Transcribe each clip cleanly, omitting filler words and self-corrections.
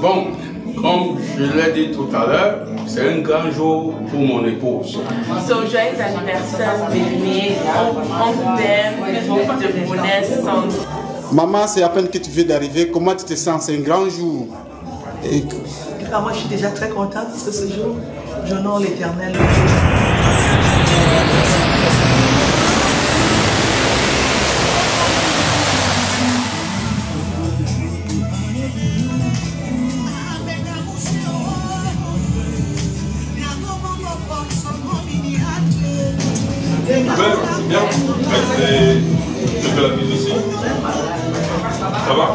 Bon, comme je l'ai dit tout à l'heure, c'est un grand jour pour mon épouse. So, joyeux anniversaire, bébé. On t'aime, beaucoup de bonheur, santé. Maman, c'est à peine que tu viens d'arriver. Comment tu te sens? C'est un grand jour. Et... Ah, moi, je suis déjà très contente parce que ce jour, j'honore l'Éternel. Bien, tu fais la mise ici. Ça va?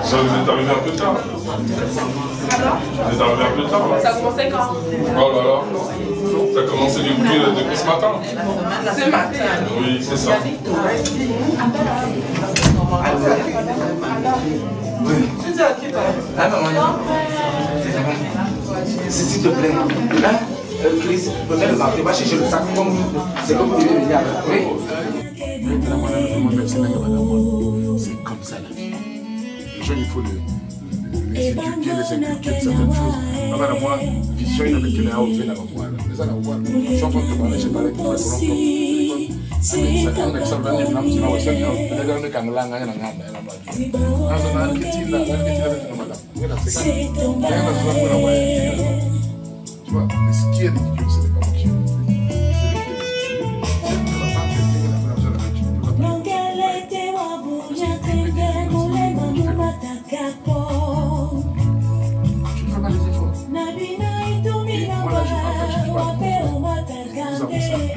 Ça, vous êtes arrivé un peu tard. Vous êtes arrivé un peu tard. Ça a commencé quand? Oh là là. Ça a commencé depuis ce matin. Ce matin? Oui, c'est ça. S'il te plaît. Chris, peut-être le va chercher le sac comme c'est comme vous venir avec. Oui. C'est comme ça la vie. Les gens, il faut les éduquer de certaines choses. Avant moi, vision, il avait qu'il y a au fait là-bas. Les gens, on je suis en train de parler, je parlais pour faire un tu vois, ce qui est ridicule, ce n'est pas moi qui est tu ne fais pas les efforts. Et moi là, je ne pas nous avons ça. Je l'ai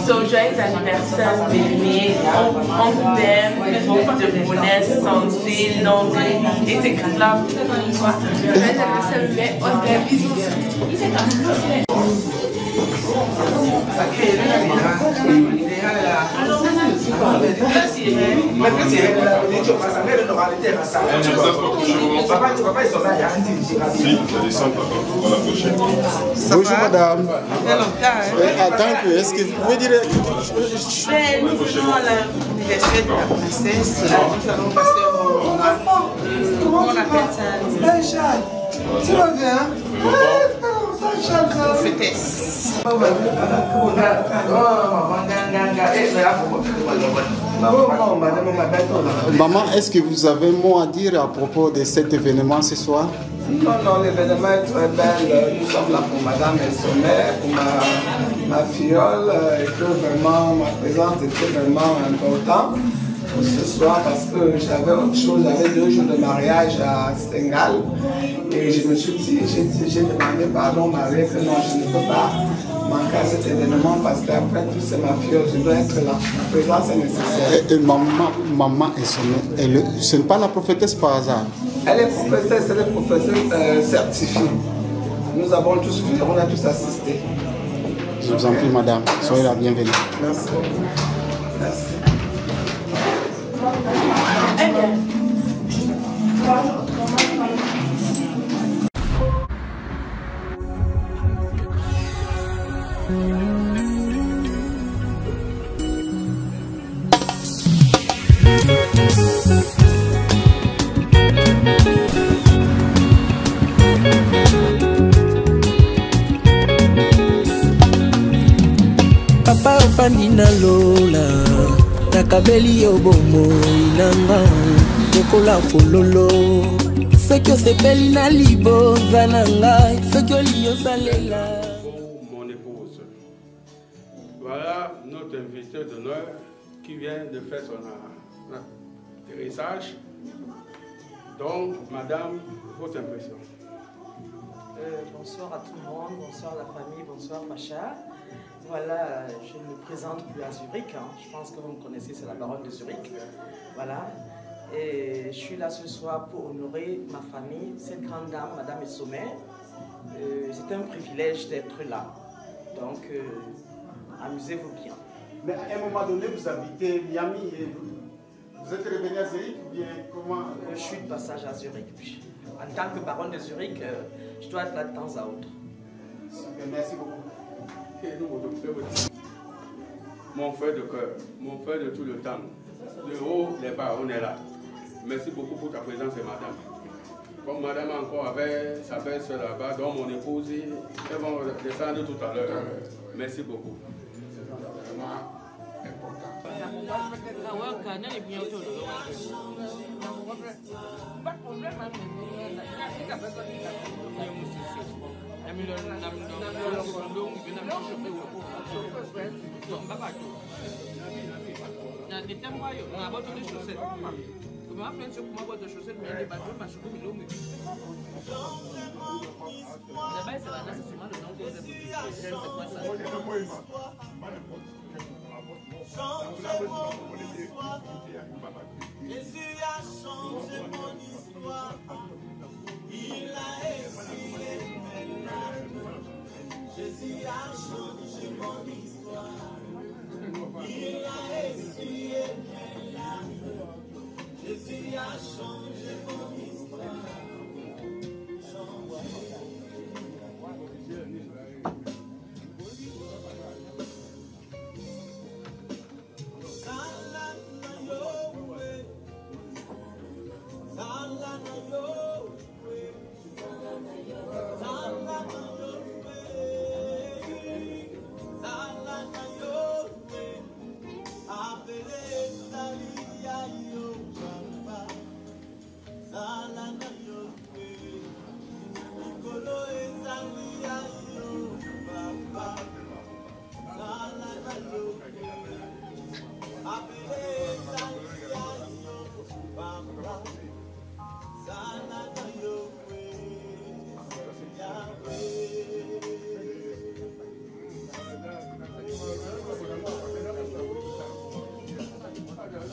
So, joyeux anniversaire, bébé. On t'aime, beaucoup de bonheur, santé, longue vie. Et c'est là. Joyeux anniversaire, bébé. On t'aime, bisous. Bonjour madame. Attends un peu, est-ce que vous pouvez dire... Nous venons à l'anniversaire de la princesse. Nous allons passer un moment. Comment on appelle ça? Tu vas bien? Maman, est-ce que vous avez un mot à dire à propos de cet événement ce soir? Non, l'événement est très belle. Nous sommes là pour madame et son mère, pour ma filleule, et que vraiment ma présence était vraiment importante pour ce soir parce que j'avais autre chose, j'avais 2 jours de mariage à Stendhal et je me suis dit, j'ai demandé pardon au mari que non, je ne peux pas manquer à cet événement parce qu'après tout c'est ma filleule, je dois être là, ma présence est nécessaire. Et maman et son mère, ce n'est pas la prophétesse par hasard? Elle est professeure, c'est une professeure certifiée. Nous avons tous vu, on a tous assisté. Je vous en prie madame, soyez la bienvenue. Merci beaucoup. Merci. Papa ofandi na lola nakabeli yo bomo inanga lokola fololo soki osepeli na liboza na ngai soki oli osalela. Mon épouse, notre invité d'honneur qui vient de faire son atterrissage. Donc, madame, votre impression. Bonsoir à tout le monde, bonsoir la famille, bonsoir Pacha. Voilà, je ne me présente plus à Zurich, hein. Je pense que vous me connaissez, c'est la baronne de Zurich. Voilà, et je suis là ce soir pour honorer ma famille, cette grande dame, Madame Sommet. C'est un privilège d'être là, donc amusez-vous bien. Mais à un moment donné, vous habitez Miami et vous êtes revenu à Zurich ou bien comment? Je suis de passage à Zurich. En tant que baronne de Zurich, je dois être là de temps à autre. Merci beaucoup. Mon frère de cœur, mon frère de tout le temps, de haut, des bas, on est là. Merci beaucoup pour ta présence, madame. Comme madame encore avait sa belle-soeur là-bas, dont mon épouse, elles vont descendre tout à l'heure. Merci beaucoup. Jésus a changé mon histoire. Il a essuyé mes larmes. Jésus a changé mon histoire. Il a essuyé mes larmes. Jésus a changé mon histoire. Jésus a changé mon histoire.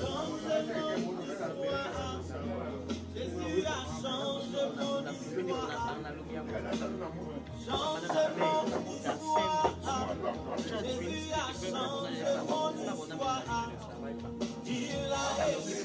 Changé mon histoire. Jésus a changé mon histoire. Il a essuyé mes larmes. Jésus a changé mon histoire. Il a essuyé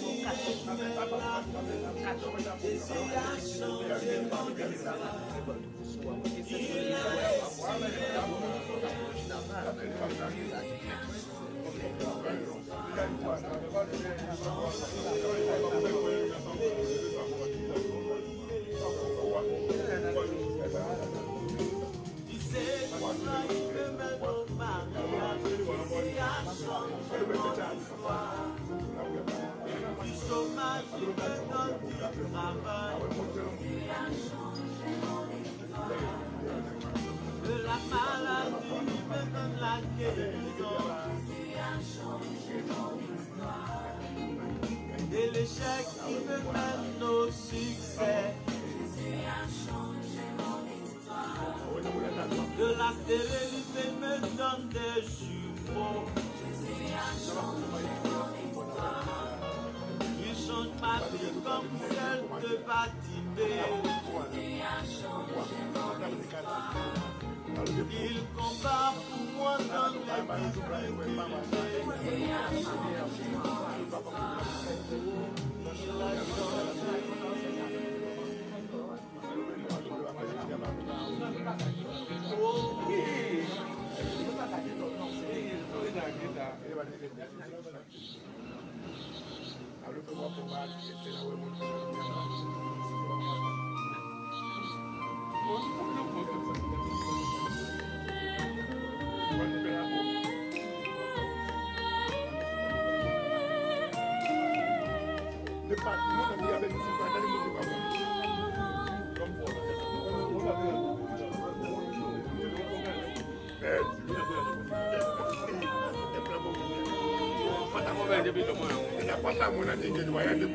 tu sais, tu m'as dit que même au mariage, Jésus a changé mon histoire. Du chômage, il me donne du travail. Jésus a changé mon histoire. De la maladie, il me donne la guérison. Jésus a changé mon histoire. Et l'échec, il me mène au succès. Jésus a changé mon histoire. De la stérilité, il me donne des jumeaux. Jésus a changé mon histoire. Il change ma vie comme celle de Batimé. Jésus a changé mon histoire. Il combat pour moi dans les difficultés. Jésus a changé mon histoire. Il a changé. Merci. n'a pas ça, mon ami, je dois y aller.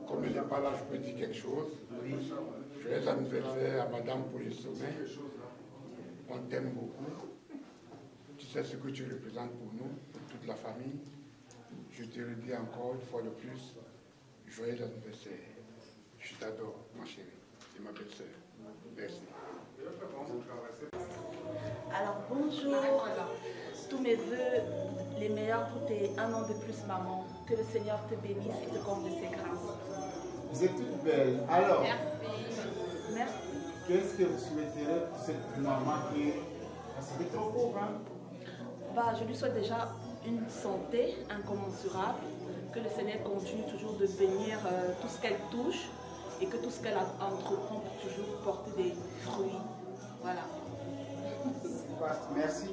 Comme il n'est pas là, je peux dire quelque chose. Joyeux anniversaire à Madame pour le sommet. On t'aime beaucoup. Tu sais ce que tu représentes pour nous, pour toute la famille. Je te le dis encore une fois de plus, joyeux anniversaire. Je t'adore, ma chérie, et ma belle-sœur. Merci. Alors bonjour, tous mes voeux, les meilleurs pour tes 1 an de plus, maman. Que le Seigneur te bénisse et te comble de ses grâces. Vous êtes toute belle. Alors, merci. Qu'est-ce que vous souhaiterez pour cette maman qui est trop pauvre, hein? Bah, je lui souhaite déjà une santé incommensurable, que le Seigneur continue toujours de bénir tout ce qu'elle touche et que tout ce qu'elle entreprend pour toujours porter des fruits. Voilà. Merci.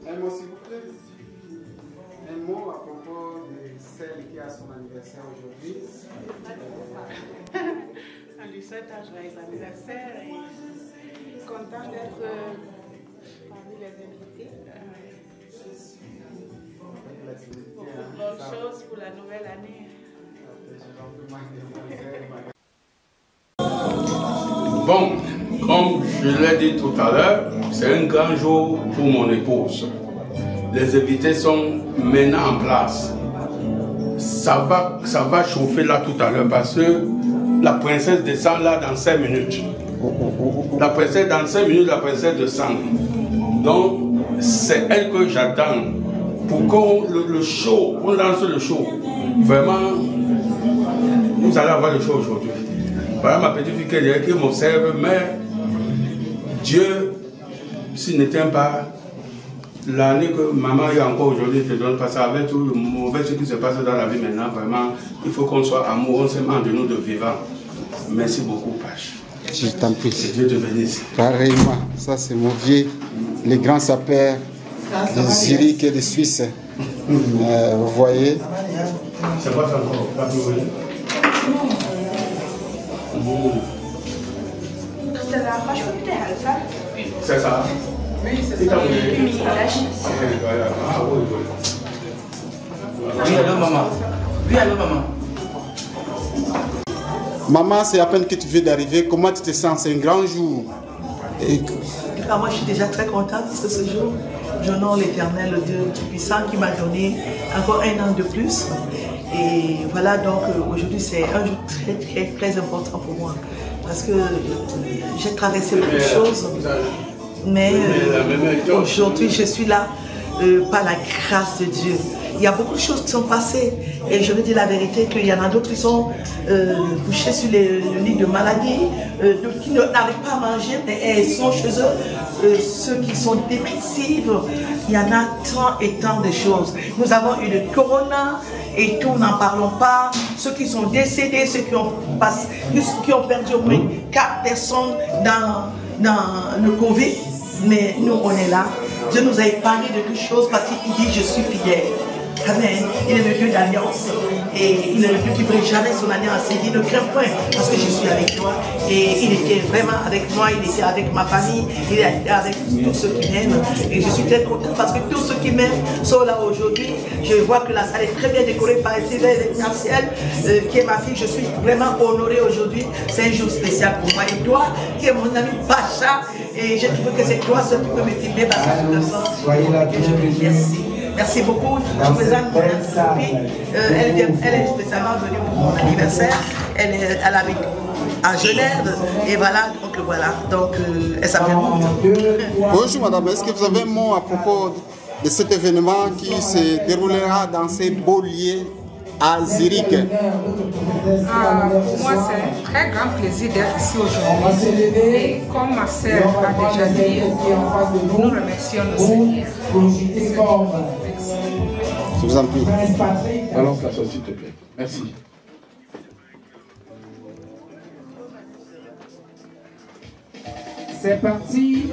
Un mot s'il vous plaît. Un mot à propos de celle qui a son anniversaire aujourd'hui. On lui souhaite un joyeux anniversaire et content d'être parmi les invités. Bonne chose pour la nouvelle année. Bon, comme je l'ai dit tout à l'heure, c'est un grand jour pour mon épouse. Les invités sont maintenant en place. Ça va chauffer là tout à l'heure parce que la princesse descend là dans 5 minutes. La princesse dans 5 minutes, la princesse descend. Donc, c'est elle que j'attends pour qu'on le show, on lance le show. Vraiment, vous allez avoir le show aujourd'hui. Voilà ma petite fille qui m'observe, mais Dieu, s'il n'était pas l'année que maman est encore aujourd'hui, te donne parce qu'avec tout le mauvais ce qui se passe dans la vie maintenant, vraiment, il faut qu'on soit amoureux, on s'aime de nous de vivants. Merci beaucoup, Pache. Je t'en prie. Dieu te bénisse. Pareillement, ça c'est mon vieux, les grands sapeurs de Zurich et de Suisse. Vous voyez. C'est quoi ça encore? C'est ça? Oui, c'est ça. Oui, allô maman. Oui, allô maman. Maman, c'est à peine que tu viens d'arriver. Comment tu te sens? C'est un grand jour. Et cas, moi, je suis déjà très contente parce que ce jour, j'honore l'Éternel, le Dieu Tout-Puissant, qui m'a donné encore un an de plus. Et voilà, donc aujourd'hui, c'est un jour très, très, très important pour moi. Parce que j'ai traversé beaucoup de choses. Mais aujourd'hui, je suis là par la grâce de Dieu. Il y a beaucoup de choses qui sont passées. Et je veux dire la vérité qu'il y en a d'autres qui sont couchés sur le lit de maladie, qui n'arrivent pas à manger, mais ils sont chez eux. Ceux qui sont dépressifs, il y en a tant et tant de choses. Nous avons eu le corona et tout, n'en parlons pas. Ceux qui sont décédés, ceux qui ont perdu au moins 4 personnes dans le Covid. Mais nous, on est là. Dieu nous a épargné de toutes choses parce qu'il dit « Je suis fidèle ». Amen. Il est le Dieu d'alliance et il est le Dieu qui ne brise jamais son alliance. Il dit ne crains point parce que je suis avec toi. Et il était vraiment avec moi, il était avec ma famille, il était avec tous ceux qui m'aiment. Et je suis très contente parce que tous ceux qui m'aiment sont là aujourd'hui. Je vois que la salle est très bien décorée par Sylvain Martial, qui est ma fille. Je suis vraiment honorée aujourd'hui. C'est un jour spécial pour moi. Et toi, qui est mon ami Pacha, et j'ai trouvé que c'est toi seul qui peux me filmer parce que je te sens. Je te remercie. Merci beaucoup. Je présente mon copine. Elle est spécialement venue pour mon anniversaire. Elle habite à Genève. Et voilà, donc voilà. Donc elle s'appelle Maud. Bonjour madame, est-ce que vous avez un mot à propos de cet événement qui se déroulera dans ces beaux lieux à Zurich? Pour moi, c'est un très grand plaisir d'être ici aujourd'hui. Et comme ma sœur a déjà dit, nous remercions le Seigneur. Je vous en prie. Balance la sauce, s'il te plaît. Merci. C'est parti.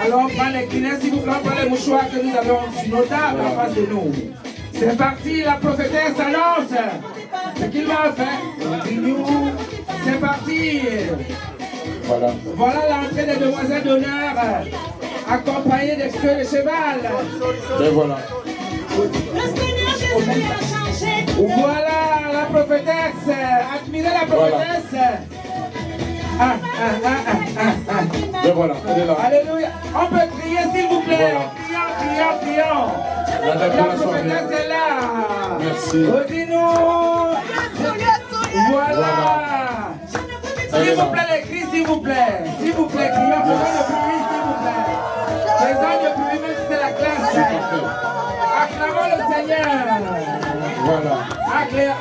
Alors, prenez les clients, s'il vous plaît, prenez les mouchoirs que nous avons sur nos tables en face de nous. C'est parti, la prophétesse annonce ce qu'il va faire. C'est parti. Voilà. Voilà l'entrée des demoiselles d'honneur, accompagnées des queues de cheval. Et voilà. Voilà la prophétesse. Admirez la prophétesse. Et voilà, elle est là. Alléluia. On peut crier s'il vous plaît. Voilà. Crions. La prophétesse est là. Merci. Dis-nous. Voilà. S'il vous plaît, les cris, s'il vous plaît. S'il vous plaît, crions. Faisons le bruit, s'il vous plaît. Faisons le bruit, même si c'est la classe. Acclamons le Seigneur. Voilà.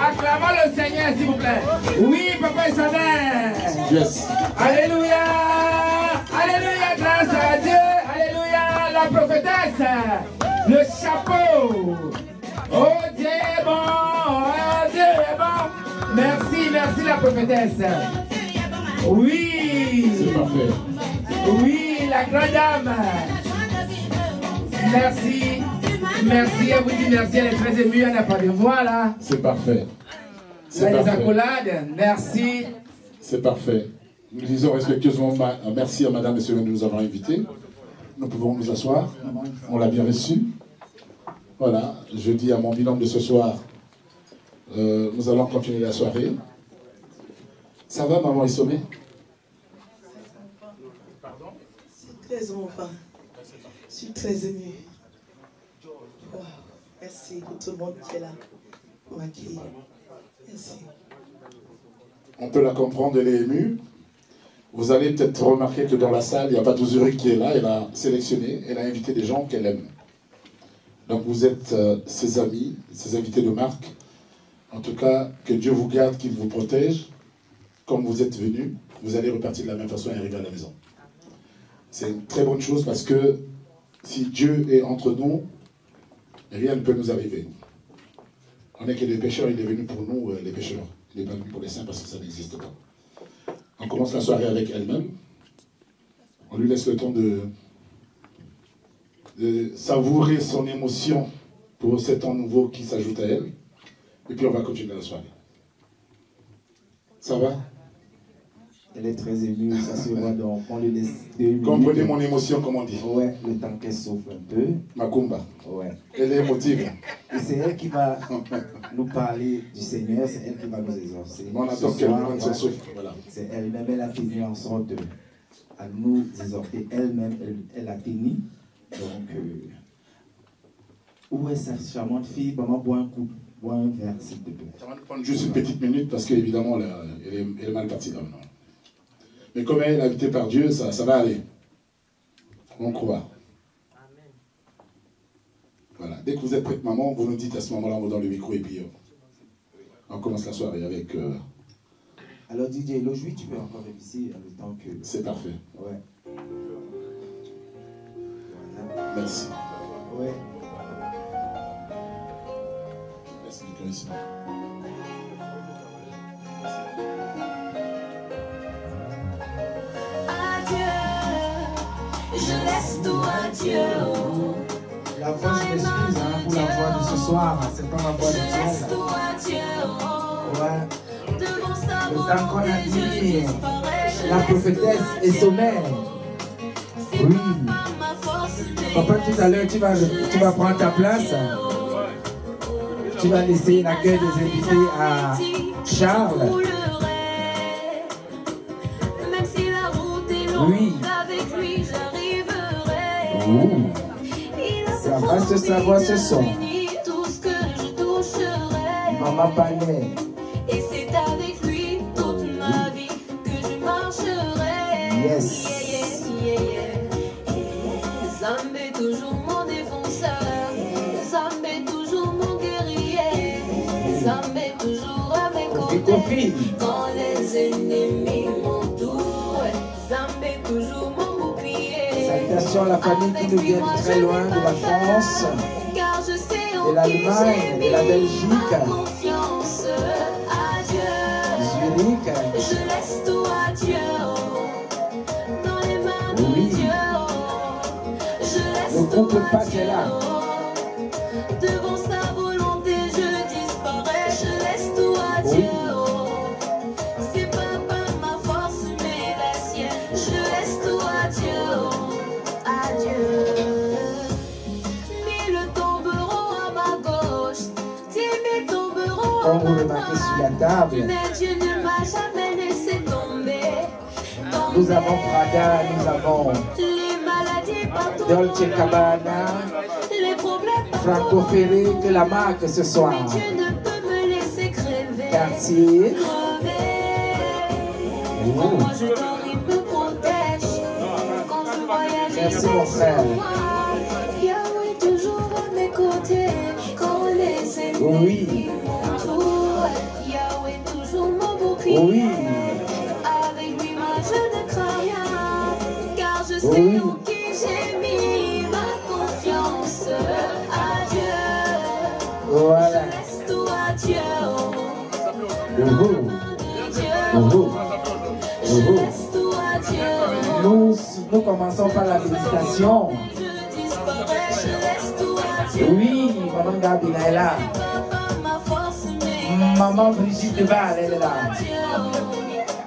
Acclamons le Seigneur, s'il vous plaît. Oui, papa et sa mère. Yes. Alléluia. Alléluia, grâce à Dieu. Alléluia, la prophétesse. Le chapeau. Oh Dieu est bon. Oh Dieu est bon. Merci la prophétesse. Oui. C'est parfait. Oui, la grande dame. Merci, elle vous dit merci, elle est très émue, elle n'a pas de voix là. C'est parfait. C'est les accolades, merci. C'est parfait. Nous disons respectueusement merci à madame et monsieur de nous avoir invités. Nous pouvons nous asseoir. On l'a bien reçu. Voilà, je dis à mon binôme de ce soir, nous allons continuer la soirée. Ça va, maman Isomé? Pardon? Je suis très émue. Je suis très émue. Wow. Merci pour tout le monde qui est là pour m'accueillir. Merci. On peut la comprendre, elle est émue. Vous allez peut-être remarquer que dans la salle, il n'y a pas Zurich qui est là. Elle a sélectionné, elle a invité des gens qu'elle aime. Donc vous êtes ses amis, ses invités de marque. En tout cas, que Dieu vous garde, qu'il vous protège. Comme vous êtes venus, vous allez repartir de la même façon et arriver à la maison. C'est une très bonne chose parce que si Dieu est entre nous, rien ne peut nous arriver. On n'est que des pécheurs, il est venu pour nous, les pécheurs. Il n'est pas venu pour les saints parce que ça n'existe pas. On commence la soirée avec elle-même. On lui laisse le temps de savourer son émotion pour ce temps nouveau qui s'ajoute à elle. Et puis on va continuer la soirée. Ça va? Elle est très émue, ça se voit, donc on lui laisse 2 minutes. Comprenez mon émotion, comme on dit. Ouais, le temps qu'elle souffle un peu. Macumba. Ouais. Elle est émotive. Et c'est elle qui va nous parler du Seigneur, c'est elle qui va nous exaucer. On attend qu'elle nous rende son souffle. Voilà. C'est elle-même, elle a fini en sorte à nous exhorter elle-même, elle a tenu. Donc, où est sa charmante fille? Maman, bois un coup, bois un verre, s'il te plaît. Ça va nous prendre juste une petite minute parce qu'évidemment, elle est mal partie là maintenant. Mais comme elle est invitée par Dieu, ça va aller. On croit. Voilà. Dès que vous êtes prête, maman, vous nous dites à ce moment-là, on va dans le micro et puis on commence la soirée avec... Alors DJ Lojui, tu peux encore ici le temps que... C'est parfait. Ouais. Voilà. Merci. Ouais. Merci Nicolas ici. Adieu, je laisse tout à Dieu. La voix, je m'excuse pour la voix de ce soir, c'est pas ma voix de Dieu. Ouais. Le temps qu'on a dit, la prophétesse est sommaire. Oui. Papa, tout à l'heure, tu vas prendre ta place. Tu vas laisser l'accueil des invités à Charles. Oui. Ça va se savoir ce soir. Maman Palais. Et c'est avec lui toute ma vie que je marcherai. Yes. Zambé toujours mon défenseur, Zambé toujours mon guerrier, Zambé toujours à mes côtés. Quand les ennemis m'entourent, Zambé toujours mon bouclier. Salutations à la famille qui nous vient de très loin, de la France, de l'Allemagne, de la Belgique. Je laisse tout à Dieu, dans les mains de Dieu. Je laisse tout à Dieu, devant sa volonté je disparais. Je laisse tout à Dieu, c'est pas par ma force mais la sienne. Je laisse tout à Dieu, mille tomberont à ma gauche, 10 000 tomberont à ma droite, mais Dieu ne m'a jamais laissé tomber. Nous avons Prada, nous avons Dolce Cabana, Franco Ferré, que la marque ce soir. Dieu ne peut me laisser crever. Cartier. Quand moi je dors, il me protège. Quand je voyage, merci mon frère. Yahweh toujours à mes côtés. Quand les ennemis m'entourent, Yahweh toujours mon bouclier. Oui. Avec lui, moi je ne crains rien, car je sais en qui j'ai mis ma confiance. Adieu. Voilà. Je laisse tout à Dieu. Je laisse tout à Dieu. Nous commençons par la méditation. Je disparais, je laisse tout à Dieu. Oui, maman Gabina est là. Maman Brigitte Val, elle est là.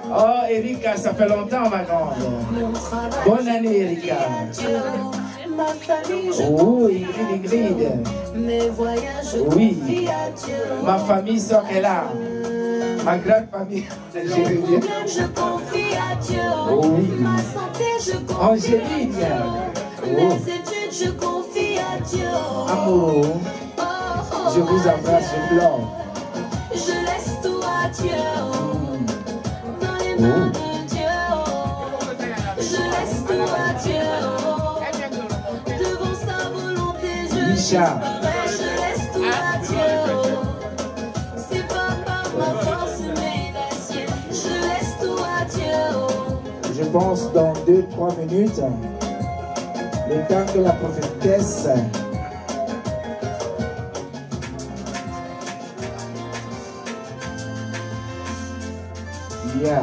Oh, Erika, ça fait longtemps, ma grande. Bonne année, Erika. Oh, Ingrid. Mes voyages, oui. Ma famille sort est là. Ma grande famille. Je confie à Dieu. Oh, oui. Ma santé, je confie Angélique. à Dieu. Mes études, je confie à Dieu. Amour, je vous embrasse, je pleure. Je laisse tout à Dieu. Dans les mains de Dieu. Je laisse tout à Dieu. Devant sa volonté, je disparais. Je laisse tout à Dieu. C'est pas par ma force, mais la sienne. Je laisse tout à Dieu. Je pense dans 2-3 minutes, le temps que la prophétesse yeah.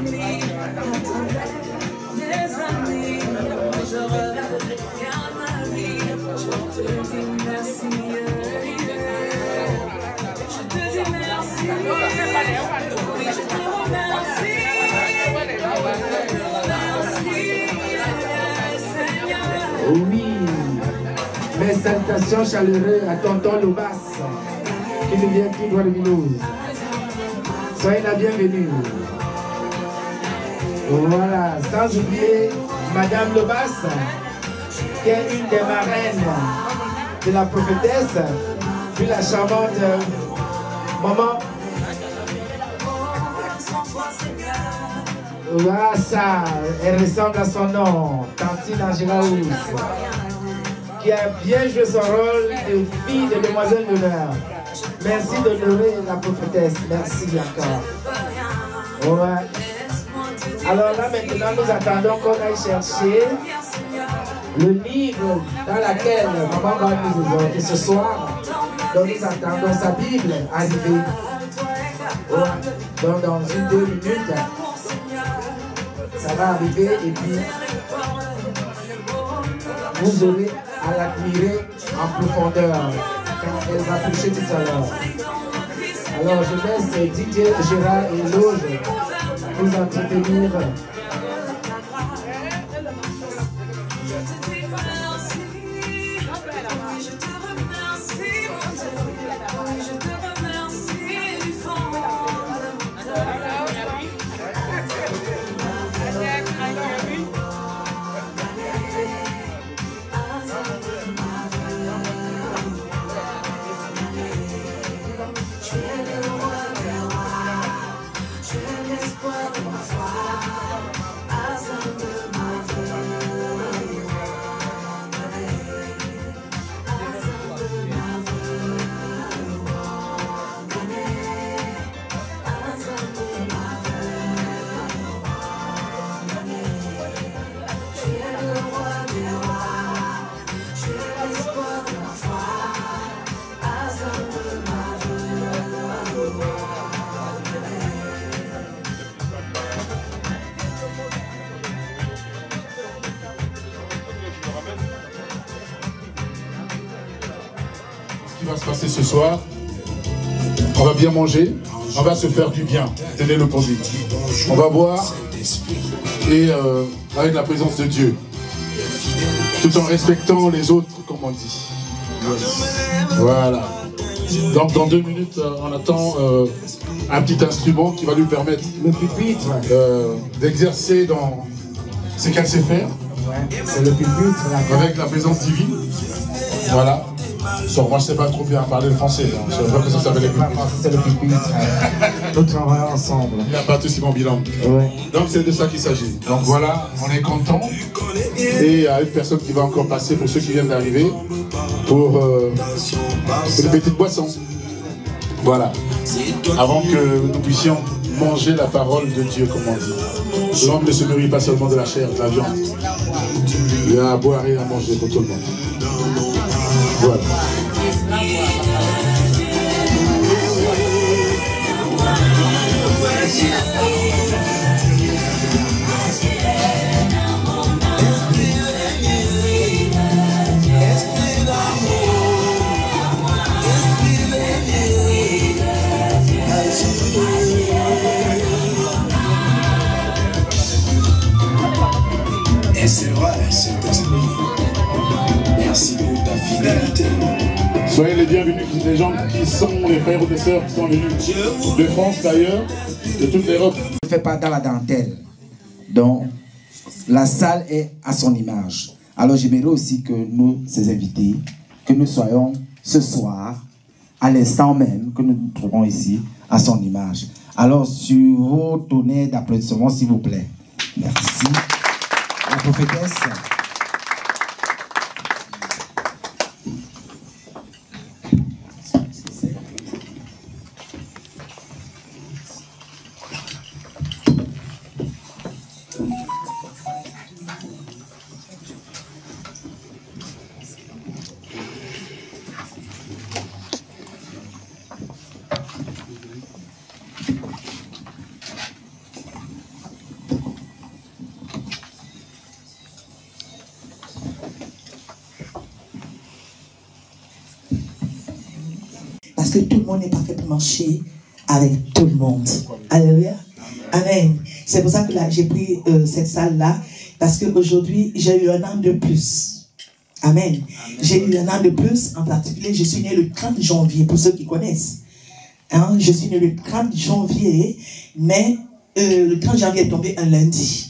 Oui, mes salutations chaleureuses à tonton Lobas, qui nous vient tout droit de Mulhouse. Soyez la bienvenue. Voilà, sans oublier Madame Lobas, qui est une des marraines de la prophétesse, puis la charmante maman. Voilà ça, elle ressemble à son nom, Tantine Angela Housse, qui a bien joué son rôle de fille de demoiselle d'honneur. Merci d'honorer la prophétesse, merci encore. Ouais. Alors là maintenant nous attendons qu'on aille chercher le livre dans lequel maman va nous exhorter ce soir. Donc nous attendons sa Bible arriver. Ouais. Donc dans 1-2 minutes, ça va arriver et puis vous aurez à l'admirer en profondeur quand elle va prêcher tout à l'heure. Alors je laisse Didier, Gérard et Loge vous entretenir. Ce qui va se passer ce soir, on va bien manger, on va se faire du bien, tenez le produit. On va boire et avec la présence de Dieu, tout en respectant les autres, comme on dit. Voilà. Donc dans 2 minutes, on attend un petit instrument qui va lui permettre d'exercer dans ce qu'elle sait faire. C'est le pupitre. Avec la présence divine. Voilà. Donc moi je ne sais pas trop bien parler le français. Hein. Je vois que ça s'appelle le pupitre. C'est le pupitre. Nous travaillons ensemble. Il n'y a pas tout si bon bilan. Ouais. Donc c'est de ça qu'il s'agit. Donc voilà, on est content. Et il y a une personne qui va encore passer pour ceux qui viennent d'arriver pour une petite boisson. Voilà. Avant que nous puissions manger la parole de Dieu, comme on dit. L'homme ne se nourrit pas seulement de la chair, de la viande. Il y a à boire et à manger pour tout le monde. Voilà. Et c'est vrai, Saint-Esprit. Merci pour ta fidélité. Soyez les bienvenus, les gens qui sont les frères ou les sœurs qui sont venus de France d'ailleurs, de toute l'Europe. Ne fait pas dans la dentelle. Donc, la salle est à son image. Alors, j'aimerais aussi que nous, ces invités, que nous soyons ce soir, à l'instant même que nous nous trouvons ici, à son image. Alors, sur vos tonnerres d'applaudissements, s'il vous plaît. Merci. La prophétesse. que tout le monde n'est pas fait pour marcher avec tout le monde. Alléluia. Amen. C'est pour ça que là, j'ai pris cette salle-là, parce qu'aujourd'hui, j'ai eu un an de plus. Amen. J'ai eu un an de plus, en particulier, je suis né le 30 janvier, pour ceux qui connaissent. Hein, je suis né le 30 janvier, mais le 30 janvier est tombé un lundi.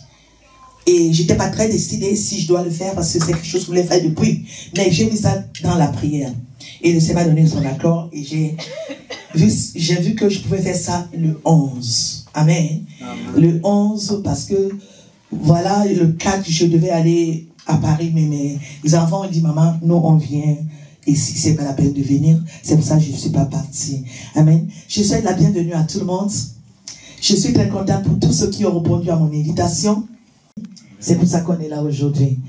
Et je n'étais pas très décidée si je dois le faire, parce que c'est quelque chose que je voulais faire depuis. Mais j'ai mis ça dans la prière. Et le Seigneur m'a donné son accord, et j'ai vu que je pouvais faire ça le 11. Amen. Le 11, parce que, voilà, le 4, je devais aller à Paris, mais mes enfants ont dit, maman, nous on vient ici, c'est pas la peine de venir. C'est pour ça que je ne suis pas partie. Amen. Je souhaite la bienvenue à tout le monde. Je suis très contente pour tous ceux qui ont répondu à mon invitation. C'est pour ça qu'on est là aujourd'hui.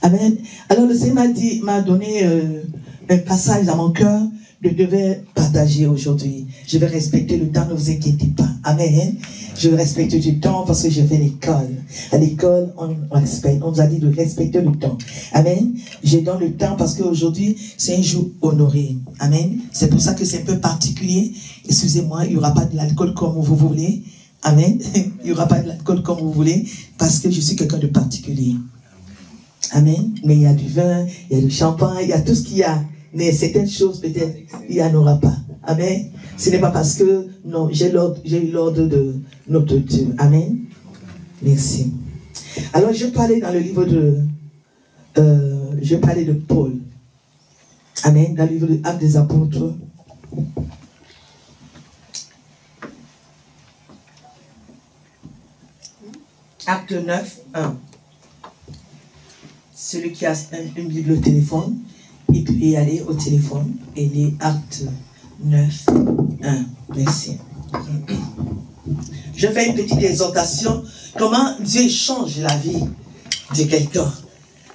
Amen. Alors le Seigneur m'a donné un passage dans mon cœur que je devais partager aujourd'hui. Je vais respecter le temps, ne vous inquiétez pas. Amen. Je vais respecter du temps parce que je fais l'école. À l'école, on respecte. On nous a dit de respecter le temps. Amen. Je donne le temps parce qu'aujourd'hui, c'est un jour honoré. Amen. C'est pour ça que c'est un peu particulier. Excusez-moi, il n'y aura pas de l'alcool comme vous voulez. Amen. Il n'y aura pas de l'alcool comme vous voulez parce que je suis quelqu'un de particulier. Amen. Mais il y a du vin, il y a du champagne, il y a tout ce qu'il y a. Mais certaines choses, peut-être, il n'y en aura pas. Amen. Ce n'est pas parce que, non, j'ai eu l'ordre de notre Dieu. Amen. Merci. Alors, je parlais dans le livre de... je parlais de Paul. Amen. Dans le livre de Actes des Apôtres. Acte 9, 1. Celui qui a une Bible au téléphone, il peut y aller au téléphone et lire Acte 9, 1. Merci. Je fais une petite exhortation. Comment Dieu change la vie de quelqu'un.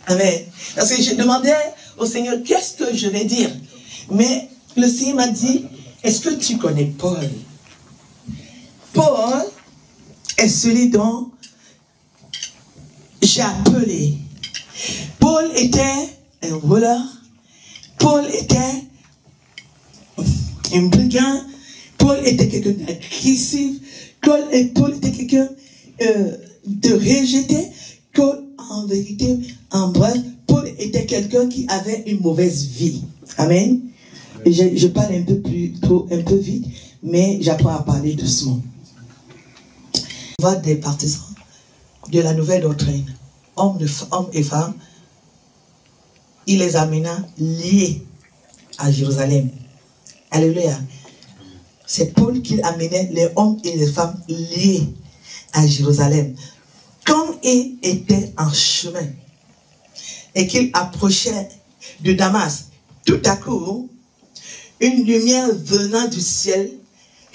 Amen. Parce que je demandais au Seigneur, qu'est-ce que je vais dire? Mais le Seigneur m'a dit, est-ce que tu connais Paul? Paul est celui dont j'ai appelé. Paul était un voleur. Paul était un brigand. Paul était quelqu'un d'agressif. Paul était quelqu'un de rejeté. Paul, en vérité, en bref, Paul était quelqu'un qui avait une mauvaise vie. Amen. Et je parle un peu vite, mais j'apprends à parler doucement. On va des partisans de la nouvelle doctrine, hommes et femmes, il les amena liés à Jérusalem. Alléluia. C'est Paul qui amenait les hommes et les femmes liés à Jérusalem. Quand il était en chemin et qu'il approchait de Damas, tout à coup, une lumière venant du ciel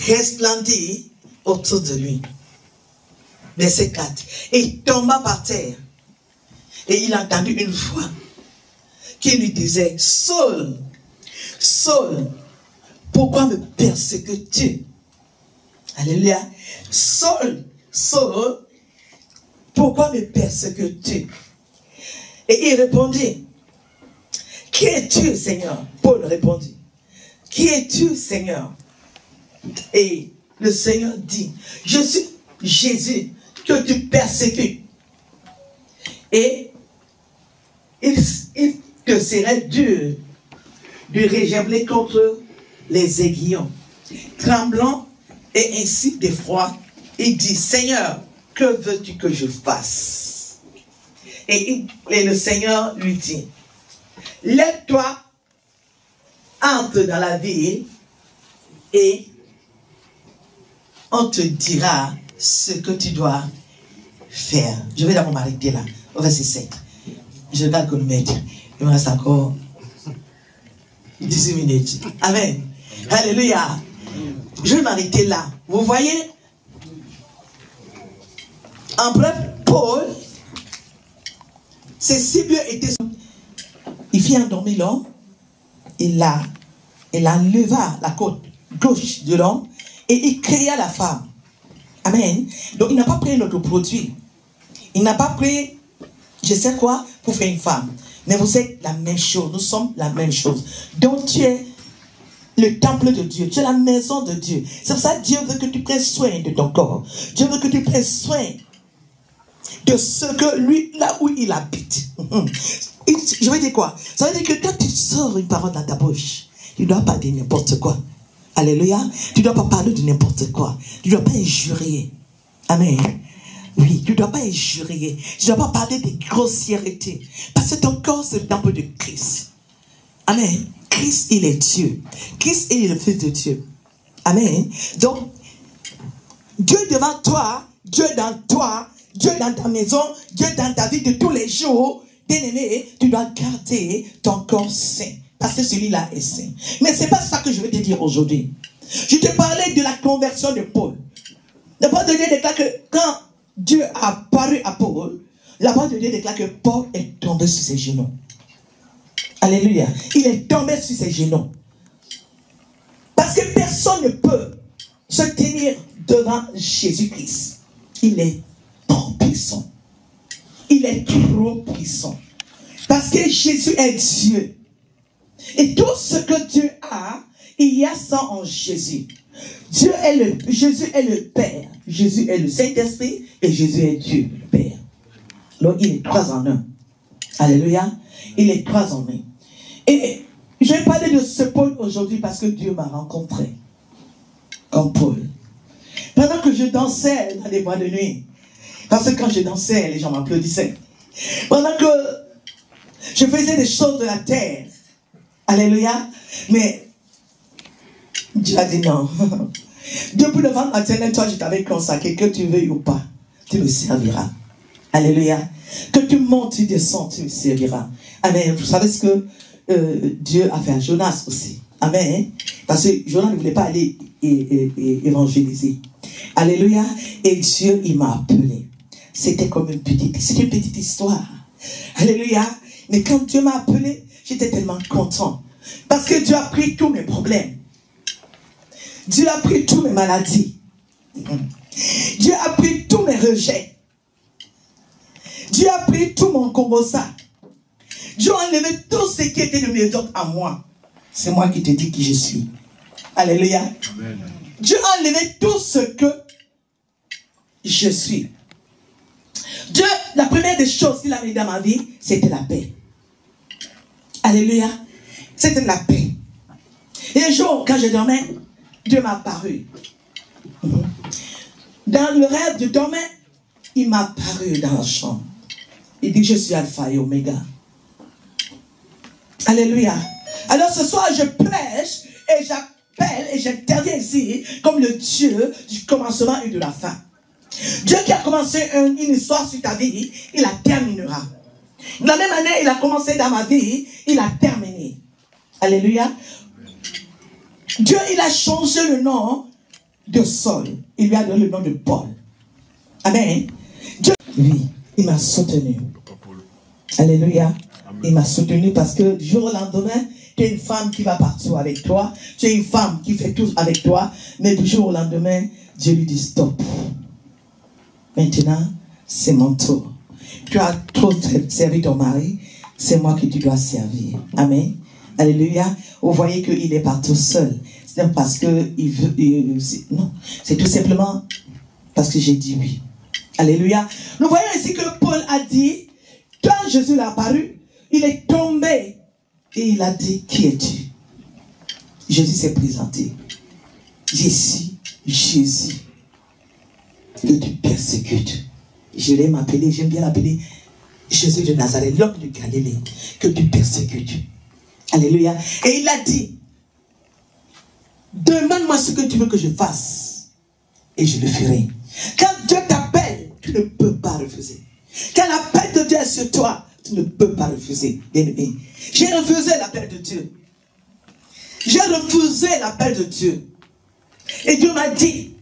resplendit autour de lui. Verset 4. Et il tomba par terre. Et il entendit une voix qui lui disait, Saul, Saul, pourquoi me persécutes-tu? Alléluia. Saul, Saul, pourquoi me persécutes-tu? Et il répondit, qui es-tu, Seigneur? Paul répondit, qui es-tu, Seigneur? Et le Seigneur dit, je suis Jésus que tu persécutes. Et il te serait dur de régerber contre les aiguillons. Tremblant et ainsi d'effroi, il dit, Seigneur, que veux-tu que je fasse? Et le Seigneur lui dit, lève-toi, entre dans la ville et on te dira ce que tu dois faire. Je vais d'abord m'arrêter là, au verset 7. Je regarde chronomètre. Il me reste encore 18 minutes. Amen. Alléluia. Je vais m'arrêter là. Vous voyez, en bref, Paul, ses cibles étaient... Il fit endormir l'homme. Il enleva la côte gauche de l'homme et il créa la femme. Amen. Donc il n'a pas pris un autre produit. Il n'a pas pris, je sais quoi, pour faire une femme. Mais vous êtes la même chose. Nous sommes la même chose. Donc tu es le temple de Dieu. Tu es la maison de Dieu. C'est pour ça que Dieu veut que tu prennes soin de ton corps. Dieu veut que tu prennes soin de ce que lui, là où il habite. Je vais dire quoi? Ça veut dire que quand tu sors une parole dans ta bouche, tu ne dois pas dire n'importe quoi. Alléluia. Tu ne dois pas parler de n'importe quoi. Tu ne dois pas injurier. Amen. Oui, tu ne dois pas injurier. Tu ne dois pas parler des grossièretés. Parce que ton corps, c'est le temple de Christ. Amen. Christ, il est Dieu. Christ, il est le Fils de Dieu. Amen. Donc, Dieu devant toi, Dieu dans toi, Dieu dans ta maison, Dieu dans ta vie de tous les jours. Bien-aimé, tu dois garder ton corps saint. Parce que celui-là est saint. Mais ce n'est pas ça que je vais te dire aujourd'hui. Je te parlais de la conversion de Paul. La parole de Dieu déclare que quand Dieu a apparu à Paul, la parole de Dieu déclare que Paul est tombé sur ses genoux. Alléluia. Il est tombé sur ses genoux. Parce que personne ne peut se tenir devant Jésus-Christ. Il est trop puissant. Il est trop puissant. Parce que Jésus est Dieu. Et tout ce que Dieu a, il y a ça en Jésus. Jésus est le Père. Jésus est le Saint-Esprit et Jésus est Dieu, le Père. Donc il est trois en un. Alléluia. Il est trois en un. Et je vais parler de ce Paul aujourd'hui parce que Dieu m'a rencontré comme Paul. Pendant que je dansais dans les bois de nuit, parce que quand je dansais, les gens m'applaudissaient. Pendant que je faisais des choses de la terre, alléluia, mais Dieu a dit non. Depuis le ventre maternel, toi, je t'avais consacré, que tu veuilles ou pas, tu me serviras. Alléluia. Que tu montes, tu descends, tu me serviras. Amen. Vous savez ce que Dieu a fait à Jonas aussi. Amen. Parce que Jonas ne voulait pas aller évangéliser. Alléluia. Et Dieu, il m'a appelé. C'était comme une petite histoire. Alléluia. Mais quand Dieu m'a appelé, j'étais tellement content. Parce que Dieu a pris tous mes problèmes. Dieu a pris toutes mes maladies. Dieu a pris tous mes rejets. Dieu a pris tout mon combosa. Dieu a enlevé tout ce qui était de médiocre à moi. C'est moi qui te dis qui je suis. Alléluia. Amen. Dieu a enlevé tout ce que je suis. Dieu, la première des choses qu'il a mis dans ma vie, c'était la paix. Alléluia. C'était la paix. Et un jour, quand je dormais, Dieu m'a apparu. Dans le rêve, je dormais, il m'a apparu dans la chambre. Il dit, je suis Alpha et Oméga. Alléluia. Alors ce soir, je prêche et j'appelle et j'interviens ici comme le Dieu du commencement et de la fin. Dieu qui a commencé une histoire sur ta vie, il la terminera. De la même année, il a commencé dans ma vie, il a terminé. Alléluia. Dieu, il a changé le nom de Saul. Il lui a donné le nom de Paul. Amen. Dieu, oui, il m'a soutenu. Alléluia. Il m'a soutenu parce que du jour au lendemain, tu es une femme qui va partout avec toi. Tu es une femme qui fait tout avec toi. Mais du jour au lendemain, Dieu lui dit stop. Maintenant, c'est mon tour. Tu as trop servi ton mari. C'est moi que tu dois servir. Amen. Alléluia. Vous voyez qu'il est partout seul. C'est parce que il veut. Non. C'est tout simplement parce que j'ai dit oui. Alléluia. Nous voyons ici que Paul a dit, quand Jésus l'a apparu, il est tombé et il a dit, qui es-tu? Jésus s'est présenté. Je suis Jésus que tu persécutes. Je l'aime appeler, j'aime bien l'appeler Jésus de Nazareth, l'homme de Galilée, que tu persécutes. Alléluia. Et il a dit, demande-moi ce que tu veux que je fasse et je le ferai. Quand Dieu t'appelle, tu ne peux pas refuser. Quand l'appel de Dieu est sur toi, tu ne peux pas refuser. Bien-aimé, j'ai refusé l'appel de Dieu. J'ai refusé l'appel de Dieu. Et Dieu m'a dit,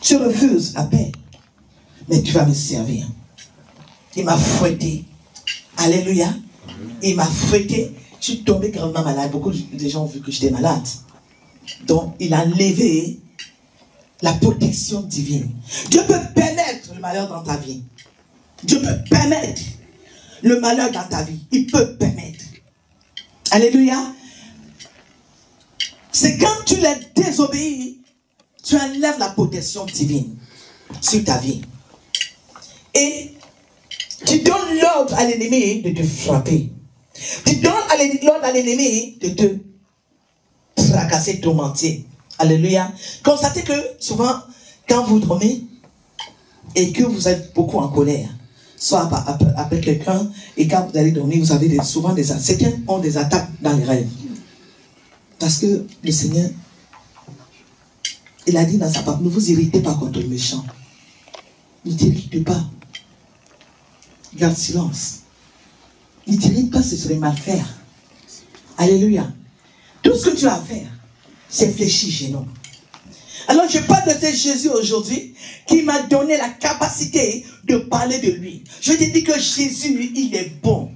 tu refuses l'appel, mais tu vas me servir. Il m'a fouetté. Alléluia. Il m'a fouetté. Je suis tombé gravement malade. Beaucoup de gens ont vu que j'étais malade. Donc, il a enlevé la protection divine. Dieu peut permettre le malheur dans ta vie. Dieu peut permettre le malheur dans ta vie. Il peut permettre. Alléluia. c'est quand tu les désobéis, tu enlèves la protection divine sur ta vie. Et tu donnes l'ordre à l'ennemi de te frapper. Tu donnes l'ordre à l'ennemi de te fracasser, tourmenter. Alléluia. Constatez que souvent, quand vous dormez et que vous êtes beaucoup en colère, soit après quelqu'un, et quand vous allez dormir, vous avez souvent certains ont des attaques dans les rêves. Parce que le Seigneur, il a dit dans sa parole, ne vous irritez pas contre le méchant. Ne t'irrite pas. Garde silence. Ne t'irrite pas, ce serait mal faire. Alléluia. Tout ce que tu as à faire, c'est fléchir chez nous. Alors je parle de ce Jésus aujourd'hui qui m'a donné la capacité de parler de lui. Je te dis que Jésus, il est bon.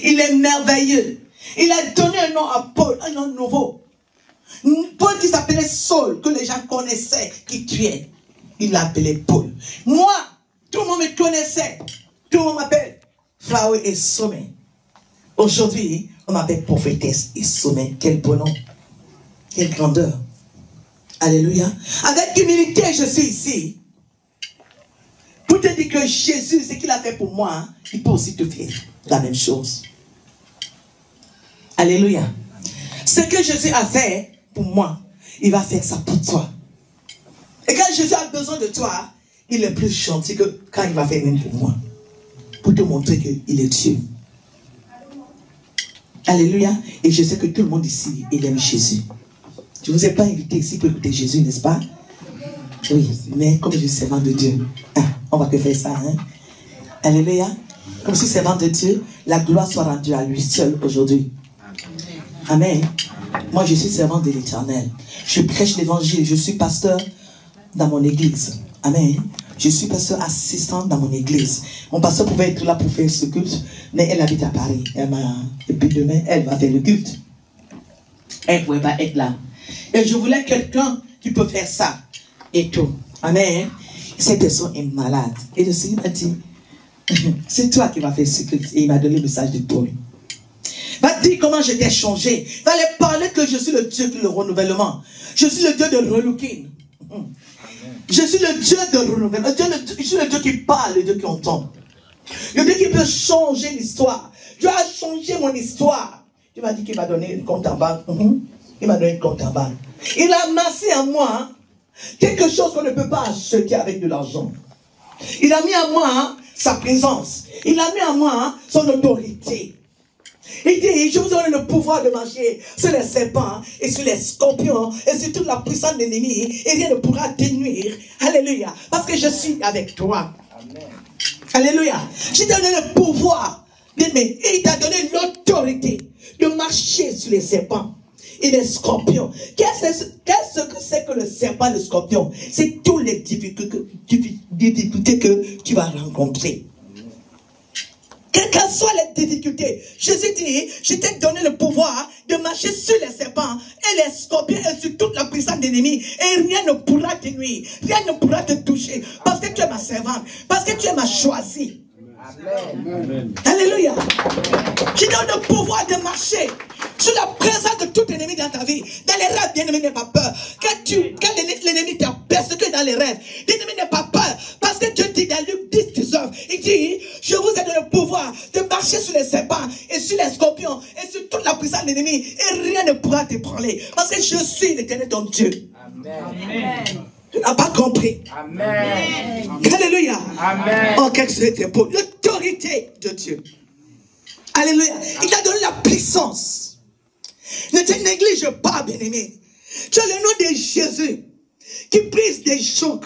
Il est merveilleux. Il a donné un nom à Paul, un nom nouveau. Paul qui s'appelait Saul, que les gens connaissaient, qui tuait. Il l'appelait Paul. Moi, tout le monde me connaissait. Tout le monde m'appelle Frao et Sommet. Aujourd'hui, on m'appelle prophétesse et Sommet. Quel beau nom. Quelle grandeur. Alléluia. Avec humilité, je suis ici. Pour te dire que Jésus, ce qu'il a fait pour moi, il peut aussi te faire la même chose. Alléluia. Ce que Jésus a fait pour moi, il va faire ça pour toi. Et quand Jésus a besoin de toi, il est plus gentil que quand il va faire même pour moi. Pour te montrer qu'il est Dieu. Alléluia. Et je sais que tout le monde ici, il aime Jésus. Je ne vous ai pas invité ici pour écouter Jésus, n'est-ce pas? Oui, mais comme je suis servant de Dieu, on va que faire ça. Hein? Alléluia. Comme je suis servant de Dieu, la gloire soit rendue à lui seul aujourd'hui. Amen. Moi, je suis servant de l'Éternel. Je prêche l'évangile. Je suis pasteur dans mon église. Amen. Je suis pasteur assistant dans mon église. Mon pasteur pouvait être là pour faire ce culte, mais elle habite à Paris. Et puis demain, elle va faire le culte. Elle ne pouvait pas être là. Et je voulais quelqu'un qui peut faire ça. Et tout. Amen. Cette personne est malade. Et le Seigneur m'a dit, c'est toi qui vas faire ce culte. Et il m'a donné le message de Paul. Va dire comment je t'ai changé. Va leur parler que je suis le Dieu de renouvellement. Je suis le Dieu de relooking. Je suis le Dieu de renouvellement. Je suis le Dieu qui parle, le Dieu qui entend. Le Dieu qui peut changer l'histoire. Dieu a changé mon histoire. Tu m'as dit qu'il m'a donné une compte en banque. Il m'a donné une compte en banque. Il a amassé à moi quelque chose qu'on ne peut pas acheter avec de l'argent. Il a mis à moi sa présence. Il a mis à moi son autorité. Il dit, je vous donne le pouvoir de marcher sur les serpents et sur les scorpions et sur toute la puissance de l'ennemi et rien ne pourra te nuire. Alléluia. Parce que je suis avec toi. Amen. Alléluia. Je t'ai donné le pouvoir d'aimer et il t'a donné l'autorité de marcher sur les serpents et les scorpions. Qu'est-ce que c'est que le serpent et le scorpion? C'est toutes les difficultés que tu vas rencontrer. Quelles que soient les difficultés, Jésus dit, je t'ai donné le pouvoir de marcher sur les serpents et les scorpions et sur toute la puissance de l'ennemi. Et rien ne pourra te nuire, rien ne pourra te toucher. Parce que tu es ma servante, parce que tu es ma choisie. Amen. Alléluia. Je donne le pouvoir de marcher sur la présence de tout ennemi dans ta vie. Dans les rêves, l'ennemi n'a pas peur. Quand l'ennemi t'a persécuté dans les rêves, l'ennemi n'a pas peur. Parce que Dieu dit dans Luc 10, 19, il dit, je vous ai donné le pouvoir de marcher sur les serpents et sur les scorpions et sur toute la puissance de l'ennemi. Et rien ne pourra te prendre. Parce que je suis l'Éternel ton Dieu. Amen. Tu n'as pas compris. Amen. Alléluia. Amen. Oh, quel c'était beau. L'autorité de Dieu. Alléluia. Il t'a donné la puissance. Ne te néglige pas, bien-aimé. Tu as le nom de Jésus qui brise des chocs.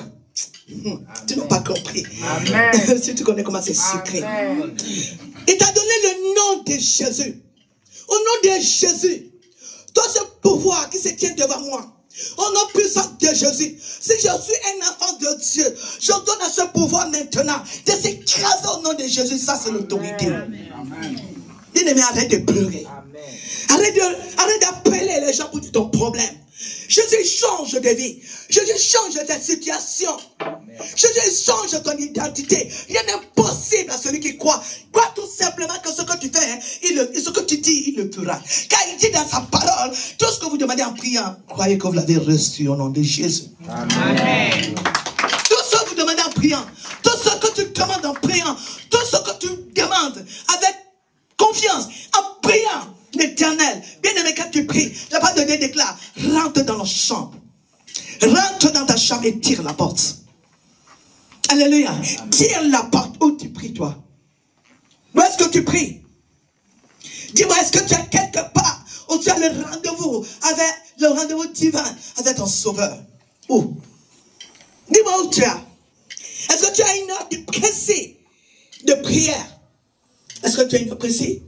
Tu n'as pas compris. Amen. Si tu connais comment c'est sucré. Amen. Il t'a donné le nom de Jésus. Au nom de Jésus, toi ce pouvoir qui se tient devant moi, au nom puissant de Jésus, si je suis un enfant de Dieu, je donne à ce pouvoir maintenant de s'écraser au nom de Jésus. Ça, c'est l'autorité. Bien-aimé, arrête de pleurer. Arrête d'appeler les gens pour ton problème. Jésus change de vie. Jésus change ta situation. Jésus change ton identité. Rien n'est possible à celui qui croit. Crois tout simplement que ce que tu fais, ce que tu dis, il le fera. Car il dit dans sa parole, tout ce que vous demandez demandez en priant, croyez que vous l'avez reçu au nom de Jésus. Amen. Tout ce que vous demandez en priant, tout ce que tu demandes en priant, tout ce que tu demandes avec confiance, en priant, l'Éternel, bien-aimé, quand tu pries, la parole de Dieu déclare, rentre dans la chambre. Rentre dans ta chambre et tire la porte. Alléluia. Tire la porte où tu pries, toi. Où est-ce que tu pries? Dis-moi, est-ce que tu as quelque part où tu as le rendez-vous divin avec ton sauveur? Où? Dis-moi où tu as. Est-ce que tu as une heure précise de prière? Est-ce que tu as une heure précise?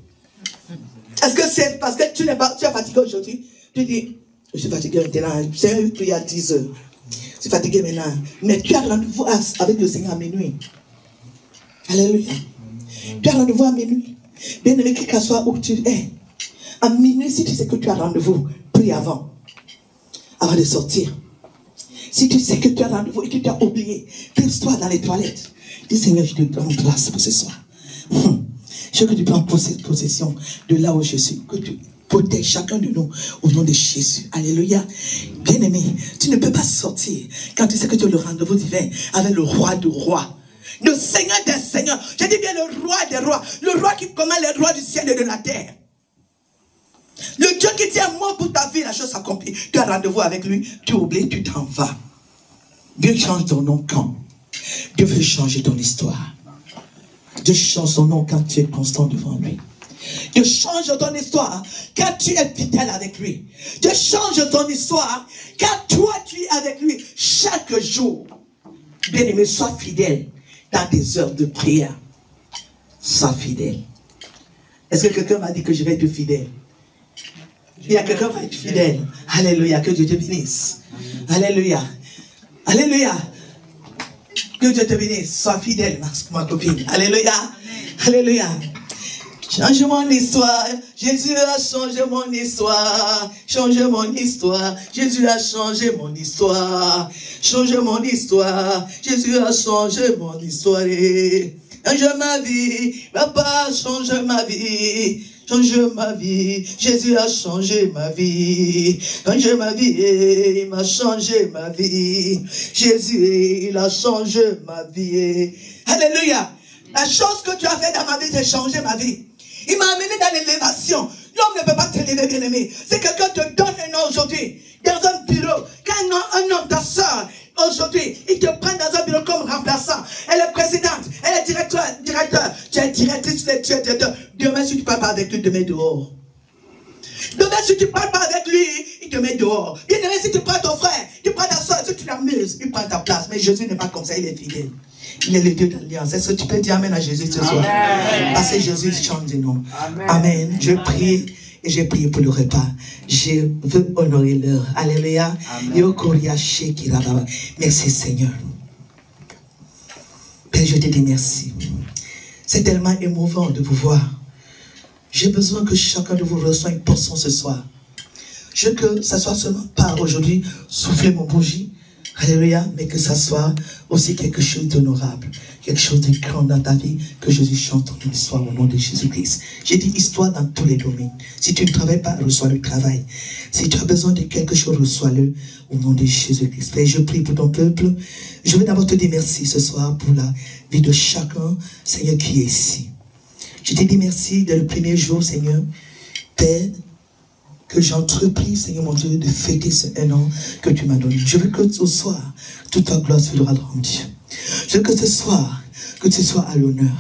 Est-ce que c'est parce que tu es fatigué aujourd'hui? Tu dis, je suis fatigué maintenant, j'ai prié à 10 heures. Je suis fatigué maintenant. Mais tu as rendez-vous avec le Seigneur à minuit. Alléluia. Tu as rendez-vous à minuit. Bien aimé, quel que soit où tu es, à minuit, si tu sais que tu as rendez-vous, prie avant de sortir. Si tu sais que tu as rendez-vous et que tu as oublié, pose-toi dans les toilettes. Dis Seigneur, je te prends grâce pour ce soir. Je veux que tu prends possession de là où je suis. Que tu protèges chacun de nous au nom de Jésus. Alléluia. Bien aimé, tu ne peux pas sortir quand tu sais que tu as le rendez-vous divin avec le roi du roi. Le Seigneur des seigneurs. Je dis bien le roi des rois. Le roi qui commande les rois du ciel et de la terre. Le Dieu qui tient mort pour ta vie, la chose s'accomplit. Tu as rendez-vous avec lui, tu oublies, tu t'en vas. Dieu change ton nom quand? Dieu veut changer ton histoire. Dieu change ton nom quand tu es constant devant lui. Dieu change ton histoire quand tu es fidèle avec lui. Dieu change ton histoire quand toi tu es avec lui chaque jour. Bien-aimé, sois fidèle dans des heures de prière. Sois fidèle. Est-ce que quelqu'un m'a dit que je vais être fidèle? Il y a quelqu'un qui va être fidèle. Alléluia, que Dieu te bénisse. Alléluia. Alléluia. Que Dieu te bénisse. Sois fidèle, ma copine. Alléluia. Alléluia. Change mon histoire. Jésus a changé mon histoire. Change mon histoire. Jésus a changé mon histoire. Change mon histoire. Jésus a changé mon histoire. Change ma vie. Papa, change ma vie. Change ma vie, Jésus a changé ma vie. Change ma vie, il m'a changé ma vie. Jésus, il a changé ma vie. Alléluia. La chose que tu as fait dans ma vie, c'est changer ma vie. Il m'a amené dans l'élévation. L'homme ne peut pas t'élever, bien aimé. Si quelqu'un te donne un nom aujourd'hui, dans un bureau, quand un homme, ta soeur, aujourd'hui, il te prend dans un bureau comme remplaçant. Elle est présidente, elle est directeur, tu es directrice, tu es directeur. Demain, si tu ne parles pas avec lui, il te met dehors. Demain, si tu ne parles pas avec lui, il te met dehors. Bien aimé, si tu prends ton frère, tu prends ta soeur, si tu l'amuses, il prend ta place. Mais Jésus n'est pas comme ça, il est fidèle. Il est le Dieu d'alliance. Est-ce que tu peux dire Amen à Jésus ce soir? Parce que Jésus change de nom. Amen. Je prie. Et j'ai prié pour le repas. Je veux honorer l'heure. Alléluia. Merci Seigneur. Père, je te dis merci. C'est tellement émouvant de vous voir. J'ai besoin que chacun de vous reçoive une portion ce soir. Je veux que ça soit seulement pas aujourd'hui souffler mon bougie. Alléluia, mais que ça soit aussi quelque chose d'honorable, quelque chose de grand dans ta vie, que Jésus chante ton histoire au nom de Jésus-Christ. J'ai dit histoire dans tous les domaines. Si tu ne travailles pas, reçois le travail. Si tu as besoin de quelque chose, reçois-le au nom de Jésus-Christ. Et je prie pour ton peuple. Je veux d'abord te dire merci ce soir pour la vie de chacun, Seigneur, qui est ici. Je te dis merci dès le premier jour, Seigneur, Père, que j'ai entrepris, Seigneur mon Dieu, de fêter ce un an que tu m'as donné. Je veux que ce soir, toute ta gloire soit rendue. Je veux que ce soir, que tu sois à l'honneur.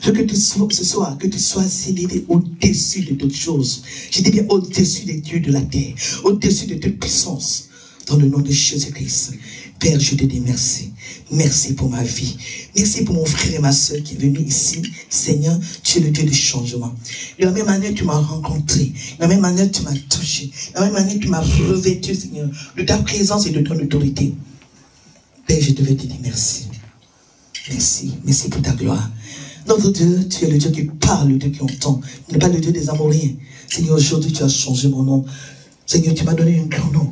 Je veux que ce soir, que tu sois élevé au-dessus de toutes choses. Je dis bien au-dessus des dieux de la terre, au-dessus de toute puissance, dans le nom de Jésus-Christ. Père, je te dis merci. Merci pour ma vie. Merci pour mon frère et ma soeur qui est venu ici. Seigneur, tu es le Dieu du changement. De la même manière, tu m'as rencontré. De la même manière, tu m'as touché. De la même manière, tu m'as revêtu, Seigneur, de ta présence et de ton autorité. Père, je te veux te dire merci. Merci. Merci pour ta gloire. Notre Dieu, tu es le Dieu qui parle, le Dieu qui entend. Tu n'es pas le Dieu des Amoriens. Seigneur, aujourd'hui, tu as changé mon nom. Seigneur, tu m'as donné un grand nom.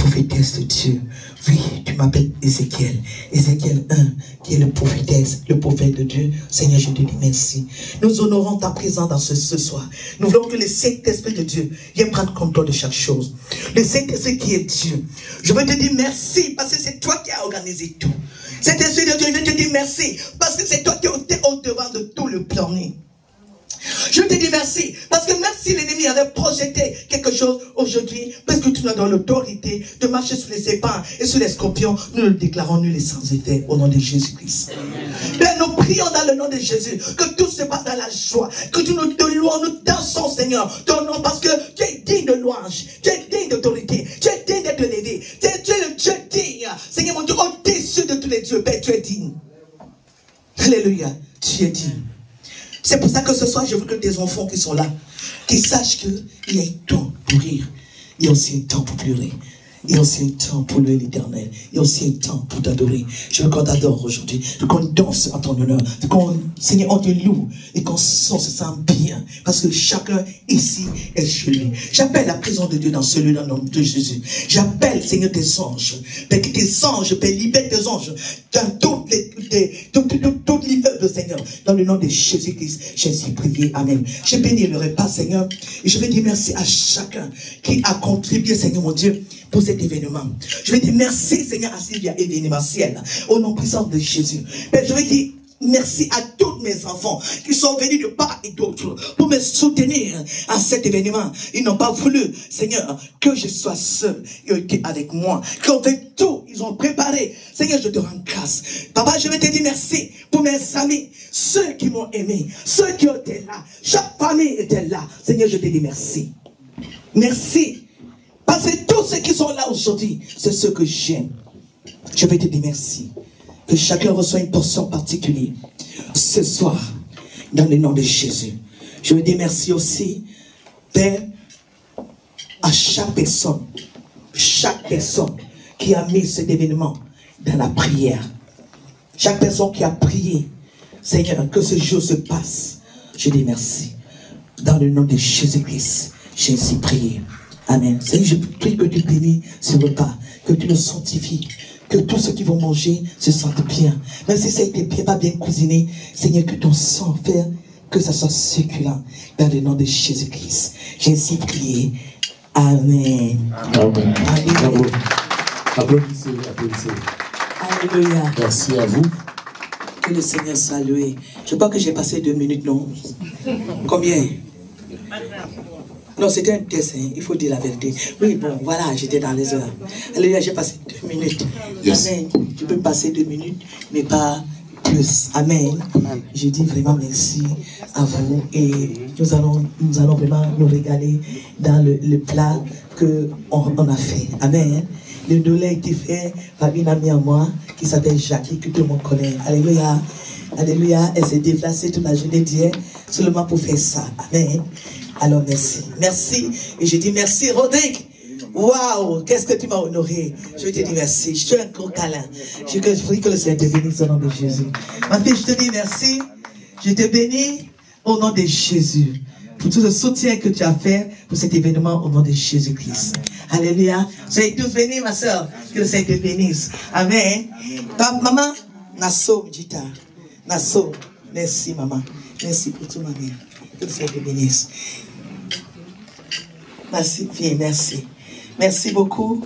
prophétesse de Dieu. Oui, tu m'appelles Ézéchiel. Ézéchiel 1, qui est le prophétesse, le prophète de Dieu. Seigneur, je te dis merci. Nous honorons ta présence dans ce soir. Nous voulons que le Saint-Esprit de Dieu vienne prendre contrôle de chaque chose. Le Saint-Esprit qui est Dieu. Je veux te dire merci parce que c'est toi qui as organisé tout. Saint-Esprit de Dieu, je veux te dire merci parce que c'est toi qui es au devant de tout le planning. Je te dis merci, parce que même si l'ennemi avait projeté quelque chose aujourd'hui, parce que tu nous donnes l'autorité de marcher sur les serpents et sur les scorpions, nous le déclarons nul et sans effet au nom de Jésus-Christ. Père, nous prions dans le nom de Jésus, que tout se passe dans la joie, que tu nous te louons, nous dansons, Seigneur, ton nom, parce que tu es digne de louange, tu es digne d'autorité, tu es digne d'être élevé, tu es le Dieu digne, Seigneur mon Dieu, au-dessus de tous les dieux, Père, tu es digne. Alléluia, tu es digne. C'est pour ça que ce soir, je veux que tes enfants qui sont là, qui sachent qu'il y a un temps pour rire, il y a aussi un temps pour pleurer, il y a aussi un temps pour louer l'Éternel, il y a aussi un temps pour t'adorer. Je veux qu'on t'adore aujourd'hui, je veux qu'on danse en ton honneur, je veux qu'on, Seigneur, on te loue et qu'on se sent bien, parce que chacun ici est chez lui. J'appelle la présence de Dieu dans ce lieu, dans le nom de Jésus. J'appelle, Seigneur, tes anges, Père, que tes anges, Père, libère tes anges dans toutes l'immeuble, Seigneur, dans le nom de Jésus-Christ. J'ai ainsi prié, amen. Je bénis le repas, Seigneur, et je vais dire merci à chacun qui a contribué, Seigneur mon Dieu, pour cet événement. Je vais dire merci, Seigneur, à Sylvia événementiel, au nom puissant de Jésus. Père, je vais dire merci à tous mes enfants qui sont venus de part et d'autre pour me soutenir à cet événement. Ils n'ont pas voulu, Seigneur, que je sois seul. Ils ont été avec moi. Ils ont fait tout. Ils ont préparé. Seigneur, je te rends grâce. Papa, je vais te dire merci pour mes amis, ceux qui m'ont aimé, ceux qui ont été là. Chaque famille était là. Seigneur, je te dis merci. Merci. Parce que tous ceux qui sont là aujourd'hui, c'est ceux que j'aime. Je vais te dire merci. Que chacun reçoit une portion particulière ce soir, dans le nom de Jésus. Je veux dire merci aussi, Père, à chaque personne qui a mis cet événement dans la prière. Chaque personne qui a prié, Seigneur, que ce jour se passe. Je dis merci. Dans le nom de Jésus-Christ, j'ai ainsi prié. Amen. Seigneur, je prie que tu bénis ce repas, que tu le sanctifies, que tous ceux qui vont manger se sentent bien. Même si ça a été bien, pas bien cuisiné, Seigneur, que ton sang fait que ça soit succulent. Dans le nom de Jésus-Christ, j'ai ainsi prié. Amen. Amen. Amen. Applaudissez, applaudissez. Alléluia. Merci à vous. Que le Seigneur soit loué. Je crois que j'ai passé 2 minutes, non? Combien? Non, c'était un test, hein. Il faut dire la vérité. Oui, bon, voilà, j'étais dans les heures. Alléluia, j'ai passé 2 minutes. Yes. Amen. Je peux passer 2 minutes, mais pas plus. Amen. Je dis vraiment merci à vous et nous allons vraiment nous régaler dans le plat qu'on a fait. Amen. Le dolé a été fait par une amie à moi qui s'appelle Jackie, que tout le monde connaît. Alléluia. Alléluia. Elle s'est déplacée toute la journée d'hier seulement pour faire ça. Amen. Alors merci. Merci. Et je dis merci, Rodrigue. Waouh, qu'est-ce que tu m'as honoré. Je te dis merci. Je te fais un gros câlin. Je prie que le Seigneur te bénisse au nom de Jésus. Ma fille, je te dis merci. Je te bénis au nom de Jésus. Pour tout le soutien que tu as fait pour cet événement au nom de Jésus-Christ. Alléluia. Soyez tous bénis, ma soeur. Que le Seigneur te bénisse. Amen. Maman, Nasso, Jita. Nasso, merci, maman. Merci pour tout, ma mère. Que le Seigneur te bénisse. Merci, fille, merci. Merci beaucoup.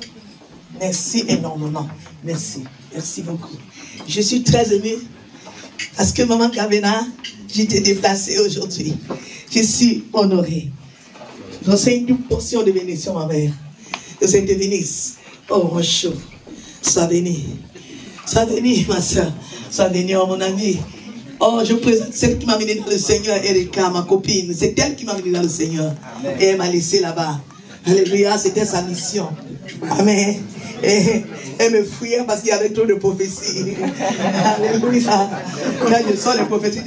Merci énormément. Merci. Merci beaucoup. Je suis très émue parce que maman Kavena, j'étais déplacée aujourd'hui. Je suis honorée. Je reçois une portion de bénédiction, ma mère. Que ça te bénisse. Oh, mon chou. Sois béni. Sois béni, ma soeur. Sois béni, oh, mon ami. Oh, je présente celle qui m'a amené dans le Seigneur, Erika, ma copine. C'est elle qui m'a amené dans le Seigneur. Et elle m'a laissé là-bas. Alléluia, c'était sa mission. Amen. Et elle me fouillait parce qu'il y avait trop de prophéties. Alléluia. Quand je sors les prophéties,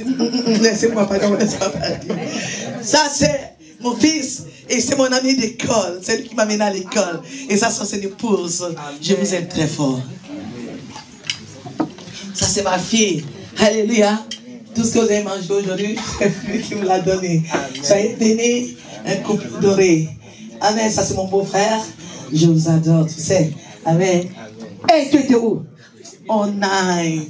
laissez-moi pas, laissez-moi pas. Ça, c'est mon fils et c'est mon ami d'école. C'est lui qui m'a amené à l'école. Et ça, c'est une épouse. Je vous aime très fort. Ça, c'est ma fille. Alléluia. Tout ce que vous avez mangé aujourd'hui, c'est lui qui me l'a donné. Soyez bénis, un couple doré. Amen, ça c'est mon beau-frère. Je vous adore, tu sais. Amen. Hey, tu étais où? Oh, nice.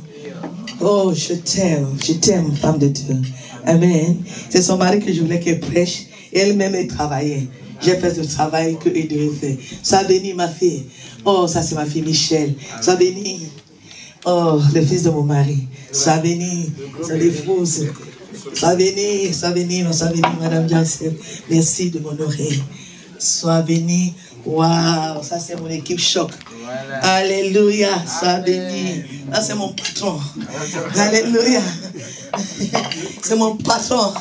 Oh, je t'aime, femme de Dieu. Amen. C'est son mari que je voulais qu'elle prêche. Et elle-même, elle travaillait. J'ai fait ce travail que elle devait faire. Sois bénie, ma fille. Oh, ça c'est ma fille Michel. Sois bénie. Oh, le fils de mon mari. Sois bénie, son épouse. Sois bénie, Madame Janssen. Merci de m'honorer. Sois bénie. Waouh, ça c'est mon équipe choc. Voilà. Alléluia, sois béni. Ça c'est mon patron. Alléluia. C'est mon patron.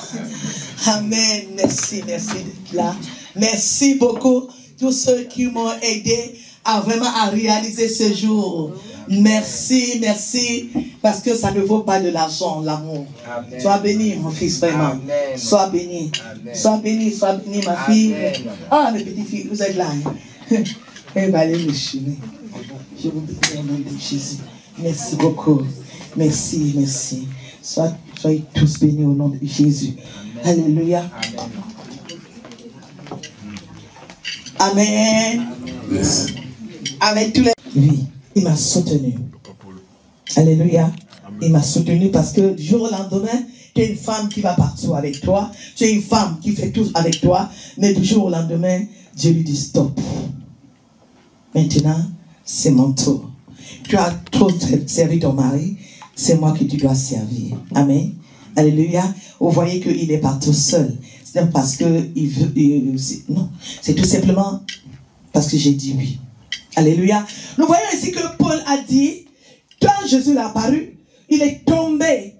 Amen. Merci d'être là. Merci beaucoup tous ceux qui m'ont aidé à vraiment à réaliser ce jour. Merci, parce que ça ne vaut pas de l'argent, l'amour. Sois béni, mon fils, vraiment. Amen. Sois béni. Amen. Sois béni, ma fille. Amen. Ah, mes petites filles, vous êtes là. Elle va aller me chiner. Je vous bénis au nom de Jésus. Merci beaucoup. Merci. Soyez tous bénis au nom de Jésus. Amen. Alléluia. Amen. Yes. Avec tous les... Oui. Il m'a soutenu. Alléluia. Il m'a soutenu parce que du jour au lendemain, tu es une femme qui va partout avec toi. Tu es une femme qui fait tout avec toi. Mais du jour au lendemain, Dieu lui dit stop. Maintenant, c'est mon tour. Tu as trop servi ton mari. C'est moi que tu dois servir. Amen. Alléluia. Vous voyez qu'il est partout seul. C'est parce que il veut... non. C'est tout simplement parce que j'ai dit oui. Alléluia. Nous voyons ici que Paul a dit, quand Jésus l'a apparu, il est tombé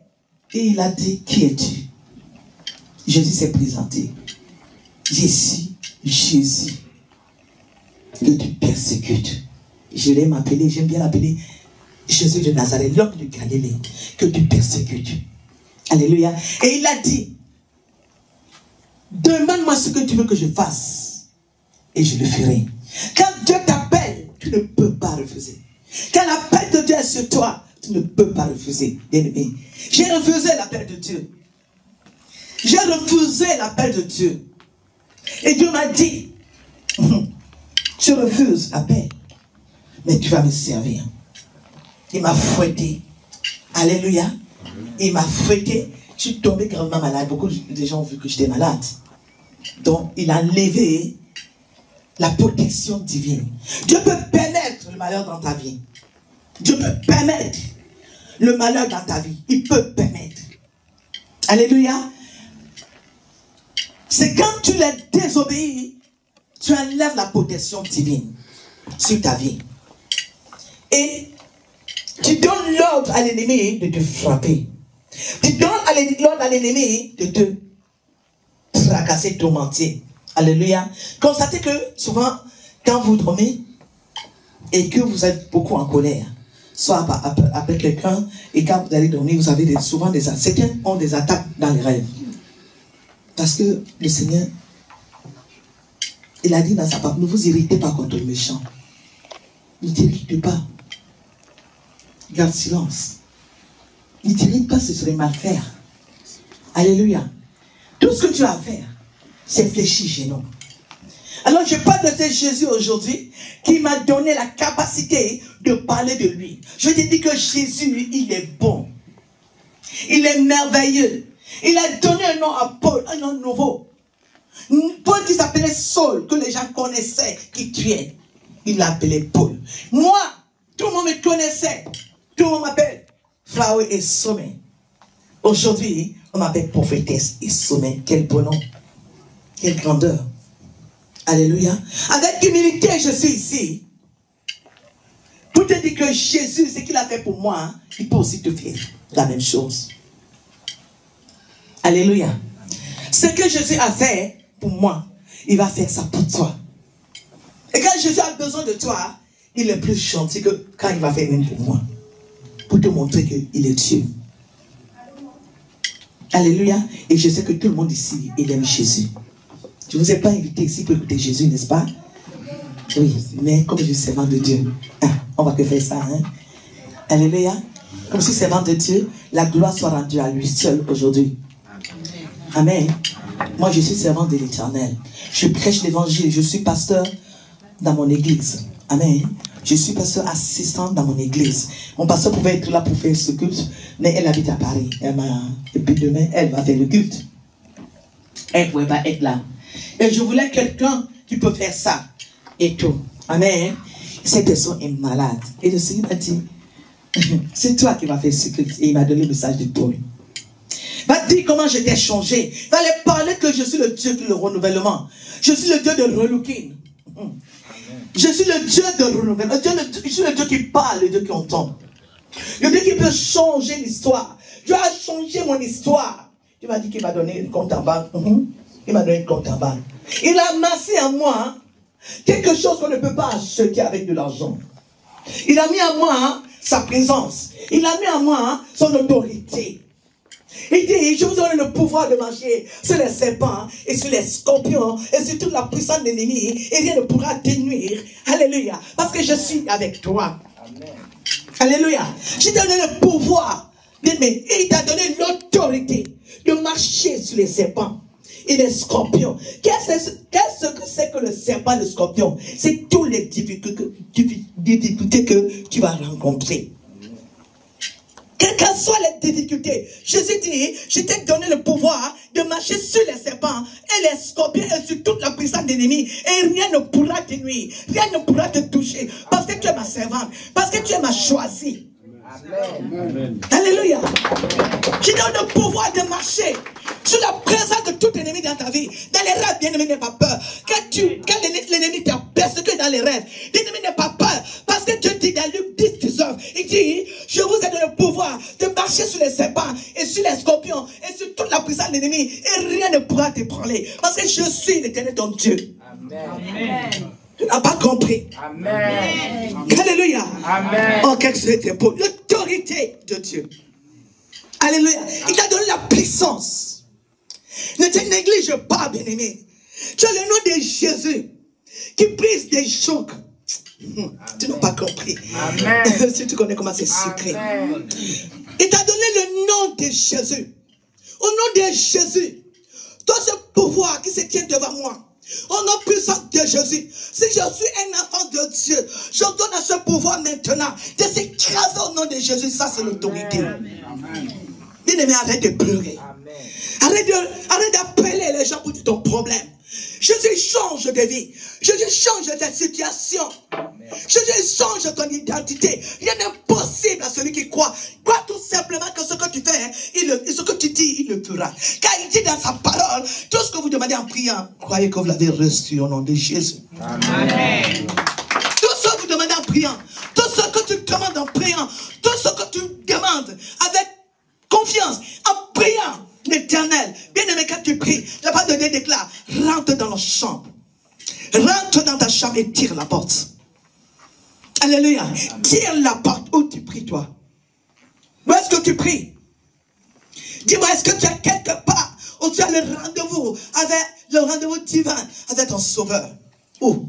et il a dit, qui es-tu? Jésus s'est présenté. Je suis Jésus que tu persécutes. Je l'aime appeler, j'aime bien l'appeler Jésus de Nazareth, l'homme de Galilée, que tu persécutes. Alléluia. Et il a dit, demande-moi ce que tu veux que je fasse et je le ferai. Quand Dieu t'appelle, tu ne peux pas refuser. Quand l'appel de Dieu est sur toi, tu ne peux pas refuser. Bien-aimé, j'ai refusé l'appel de Dieu. J'ai refusé l'appel de Dieu. Et Dieu m'a dit, je refuse l'appel, mais tu vas me servir. Il m'a fouetté. Alléluia. Il m'a fouetté. Je suis tombé gravement malade. Beaucoup de gens ont vu que j'étais malade. Donc, il a enlevé la protection divine. Dieu peut permettre le malheur dans ta vie. Dieu peut permettre le malheur dans ta vie. Il peut permettre. Alléluia. C'est quand tu les désobéis, tu enlèves la protection divine sur ta vie. Et tu donnes l'ordre à l'ennemi de te frapper. Tu donnes l'ordre à l'ennemi de te fracasser, tourmenter. Alléluia. Constatez que souvent, quand vous dormez et que vous êtes beaucoup en colère, soit après quelqu'un, et quand vous allez dormir, vous avez souvent des attaques. Certains ont des attaques dans les rêves. Parce que le Seigneur, il a dit dans sa parole, ne vous irritez pas contre le méchant. Ne t'irrite pas. Garde silence. Ne t'irrite pas, ce serait mal faire. Alléluia. Tout ce que tu as à faire, c'est fléchir chez nous. Alors je parle de ce Jésus aujourd'hui qui m'a donné la capacité de parler de lui. Je te dis que Jésus, il est bon. Il est merveilleux. Il a donné un nom à Paul, un nom nouveau. Paul qui s'appelait Saul, que les gens connaissaient, qui tuait. Il l'appelait Paul. Moi, tout le monde me connaissait. Tout le monde m'appelle Fraude et Sommet. Aujourd'hui, on m'appelle prophétesse et Sommet. Quel beau nom. Quelle grandeur. Alléluia. Avec humilité, je suis ici. Pour te dire que Jésus, ce qu'il a fait pour moi, il peut aussi te faire la même chose. Alléluia. Ce que Jésus a fait pour moi, il va faire ça pour toi. Et quand Jésus a besoin de toi, il est plus gentil que quand il va faire même pour moi. Pour te montrer qu'il est Dieu. Alléluia. Et je sais que tout le monde ici, il aime Jésus. Je ne vous ai pas invité ici pour écouter Jésus, n'est-ce pas? Oui, mais comme je suis servant de Dieu, on va que faire ça. Hein? Alléluia. Comme je suis servant de Dieu, la gloire soit rendue à lui seul aujourd'hui. Amen. Moi, je suis servant de l'Éternel. Je prêche l'évangile. Je suis pasteur dans mon église. Amen. Je suis pasteur assistant dans mon église. Mon pasteur pouvait être là pour faire ce culte, mais elle habite à Paris. Et puis demain, elle va faire le culte. Elle ne pouvait pas être là. Et je voulais quelqu'un qui peut faire ça. Et tout. Amen. Cette personne est malade. Et le Seigneur m'a dit, c'est toi qui vas faire ce culte. Et il m'a donné le message de Paul. Va dire comment je t'ai changé. Va leur parler que je suis le Dieu de le renouvellement. Je suis le Dieu de relooking. Je suis le Dieu de renouvellement. Je suis le Dieu qui parle, le Dieu qui entend. Le Dieu qui peut changer l'histoire. Dieu a changé mon histoire. Dieu m'a dit qu'il m'a donné une compte en banque. Il m'a donné une compte en banque. Il a amassé à moi quelque chose qu'on ne peut pas acheter avec de l'argent. Il a mis à moi sa présence. Il a mis à moi son autorité. Il dit, je vous donne le pouvoir de marcher sur les serpents et sur les scorpions et sur toute la puissance de l'ennemi et rien ne pourra te nuire. Alléluia. Parce que je suis avec toi. Amen. Alléluia. Je t'ai donné le pouvoir d'aimer et il t'a donné l'autorité de marcher sur les serpents et les scorpions. Qu'est-ce que c'est que le serpent et le scorpion? C'est toutes les difficultés que tu vas rencontrer. Quelles que soient les difficultés, Jésus dit, je t'ai donné le pouvoir de marcher sur les serpents et les scorpions et sur toute la puissance de l'ennemi. Et rien ne pourra te nuire, rien ne pourra te toucher. Parce que tu es ma servante, parce que tu es ma choisie. Amen. Alléluia. Je donne le pouvoir de marcher sur la présence de tout ennemi dans ta vie. Dans les rêves, bien-aimé, n'aie pas peur. Quand l'ennemi t'a persécuté dans les rêves, l'ennemi n'a pas peur. Parce que Dieu dit dans Luc 10, 19, il dit, je vous ai donné le pouvoir de marcher sur les serpents et sur les scorpions et sur toute la puissance de l'ennemi. Et rien ne pourra t'ébranler. Parce que je suis l'Éternel ton Dieu. Amen. Tu n'as pas compris. Amen. Alléluia. Amen. Oh, quelque chose de beau. L'autorité de Dieu. Alléluia. Il t'a donné la puissance. Ne te néglige pas, bien-aimé. Tu as le nom de Jésus qui brise des chocs. Tu n'as pas compris. Amen. Si tu connais comment c'est secret. Il t'a donné le nom de Jésus. Au nom de Jésus, tout ce pouvoir qui se tient devant moi, au nom puissant de Jésus, si je suis un enfant de Dieu, je donne à ce pouvoir maintenant de s'écraser au nom de Jésus. Ça, c'est l'autorité. Bien-aimé, arrête de pleurer. Arrête d'appeler les gens pour dire ton problème. Jésus change de vie. Jésus change de situation. Jésus change ton identité. Rien n'est possible à celui qui croit. Crois tout simplement que ce que tu fais, ce que tu dis, il le fera. Car il dit dans sa parole, tout ce que vous demandez en priant, croyez que vous l'avez reçu au nom de Jésus. Amen. Tout ce que vous demandez en priant, tout ce que tu demandes en priant, tout ce que tu demandes avec confiance, en priant, l'Éternel, bien-aimé, quand tu pries, la parole de Dieu déclare, rentre dans la chambre. Rentre dans ta chambre et tire la porte. Alléluia. Tire la porte où tu pries, toi. Où est-ce que tu pries? Dis-moi, est-ce que tu as quelque part où tu as le rendez-vous divin avec ton sauveur? Où?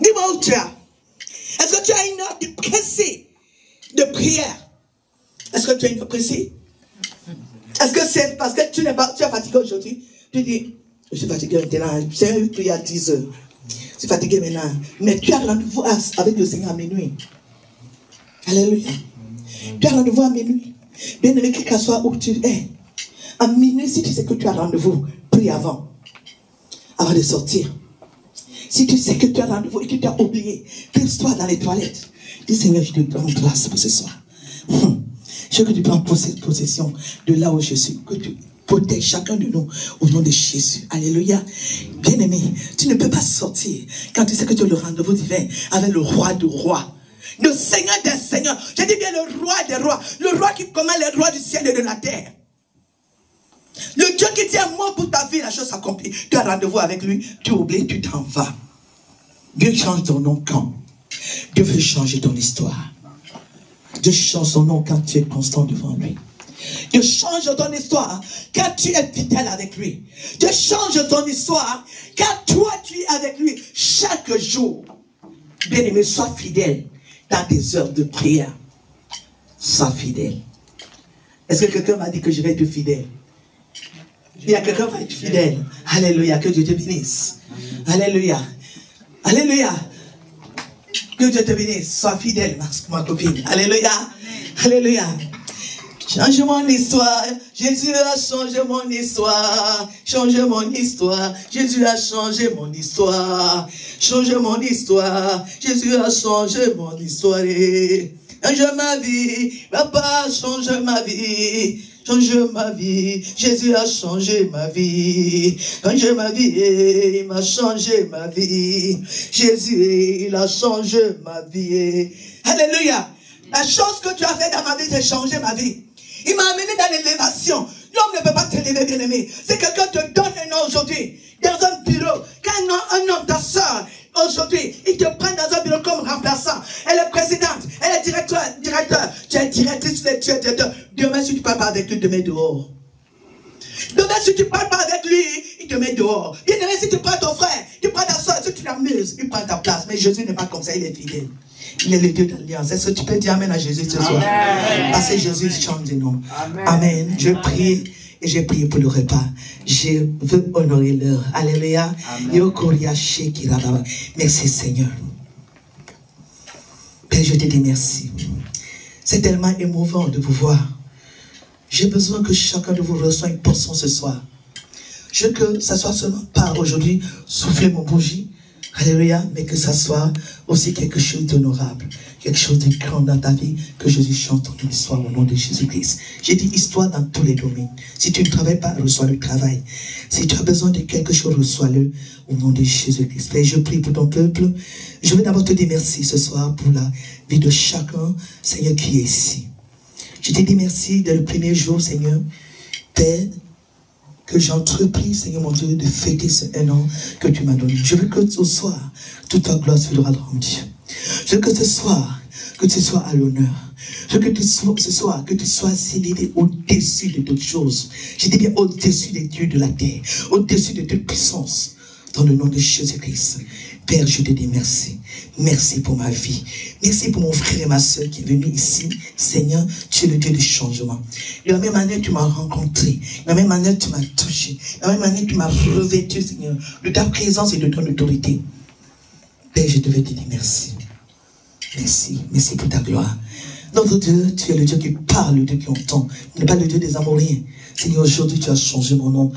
Dis-moi où tu as. Est-ce que tu as une heure précise de prière? Est-ce que tu as une heure précise? Est-ce que c'est parce que tu es fatigué aujourd'hui? Tu dis, je suis fatigué maintenant, j'ai prié à 10 heures. Je suis fatigué maintenant. Mais tu as rendez-vous avec le Seigneur à minuit. Alléluia. Tu as rendez-vous à minuit. Bien aimé, quel que soit où tu es. À minuit, si tu sais que tu as rendez-vous, prie avant de sortir. Si tu sais que tu as rendez-vous et que tu as oublié, pose-toi dans les toilettes. Dis Seigneur, je te prends grâce pour ce soir. Je veux que tu prends possession de là où je suis. Que tu protèges chacun de nous au nom de Jésus. Alléluia. Bien-aimé, tu ne peux pas sortir quand tu sais que tu as le rendez-vous divin avec le roi du roi. Le Seigneur des seigneurs. Je dis bien le roi des rois. Le roi qui commande les rois du ciel et de la terre. Le Dieu qui tient mort pour ta vie, la chose s'accomplit. Tu as rendez-vous avec lui, tu oublies, tu t'en vas. Dieu change ton nom quand? Dieu veut changer ton histoire. Dieu change son nom quand tu es constant devant lui. Dieu change ton histoire quand tu es fidèle avec lui. Dieu change ton histoire quand toi tu es avec lui chaque jour. Bien-aimé, sois fidèle dans tes heures de prière. Sois fidèle. Est-ce que quelqu'un m'a dit que je vais être fidèle? Il y a quelqu'un qui va être fidèle. Alléluia, que Dieu te bénisse. Alléluia. Alléluia. Que Dieu te bénisse. Sois fidèle, ma copine. Alléluia. Alléluia. Change mon histoire. Jésus a changé mon histoire. Change mon histoire. Jésus a changé mon histoire. Change mon histoire. Jésus a changé mon histoire. Change ma vie. Papa, change ma vie. Change ma vie, Jésus a changé ma vie. Change ma vie, il m'a changé ma vie. Jésus, il a changé ma vie. Alléluia. La chose que tu as fait dans ma vie, c'est changer ma vie. Il m'a amené dans l'élévation. L'homme ne peut pas t'élever, bien aimé. C'est quelqu'un te donne un nom aujourd'hui, dans un bureau. Quand un homme, ta soeur, aujourd'hui, il te prend dans un bureau comme remplaçant. Elle est présidente, elle est directeur. Tu es directrice, tu es directeur. Demain, si tu ne parles pas avec lui, il te met dehors. Demain, si tu ne parles pas avec lui, il te met dehors. Bien aimé, si tu prends ton frère, tu prends ta soeur, si tu l'amuses, il prend ta place. Mais Jésus n'est pas comme ça, il est fidèle. Il est le Dieu d'alliance. Est-ce que tu peux dire Amen à Jésus ce soir? Parce que Jésus change de nom. Amen. Je prie. Et j'ai prié pour le repas. Je veux honorer l'heure. Alléluia. Merci Seigneur. Père, je te dis merci. C'est tellement émouvant de vous voir. J'ai besoin que chacun de vous reçoive une portion ce soir. Je veux que ça soit seulement pas aujourd'hui souffler mon bougie. Alléluia. Mais que ça soit aussi quelque chose d'honorable. Quelque chose de grand dans ta vie, que Jésus chante ton histoire au nom de Jésus-Christ. J'ai dit histoire dans tous les domaines. Si tu ne travailles pas, reçois le travail. Si tu as besoin de quelque chose, reçois-le au nom de Jésus-Christ. Père, je prie pour ton peuple. Je veux d'abord te dire merci ce soir pour la vie de chacun, Seigneur, qui est ici. Je te dis merci dès le premier jour, Seigneur, Père, que j'ai entrepris, Seigneur mon Dieu, de fêter ce un an que tu m'as donné. Je veux que ce soir, toute ta gloire soit rendue. Je veux que ce soir, que tu sois à l'honneur. Je veux que ce soir, que tu sois élevé au-dessus de toutes choses. Je dis bien au-dessus des dieux de la terre, au-dessus de toute puissance, dans le nom de Jésus-Christ. Père, je te dis merci. Merci pour ma vie. Merci pour mon frère et ma soeur qui est venu ici. Seigneur, tu es le Dieu du changement. De la même manière, tu m'as rencontré. De la même manière, tu m'as touché. De la même manière, tu m'as revêtu, Seigneur, de ta présence et de ton autorité. Père, je te veux te dire merci. Merci. Merci pour ta gloire. Notre Dieu, tu es le Dieu qui parle, le Dieu qui entend. Tu n'es pas le Dieu des Amoriens. Seigneur, aujourd'hui, tu as changé mon nom.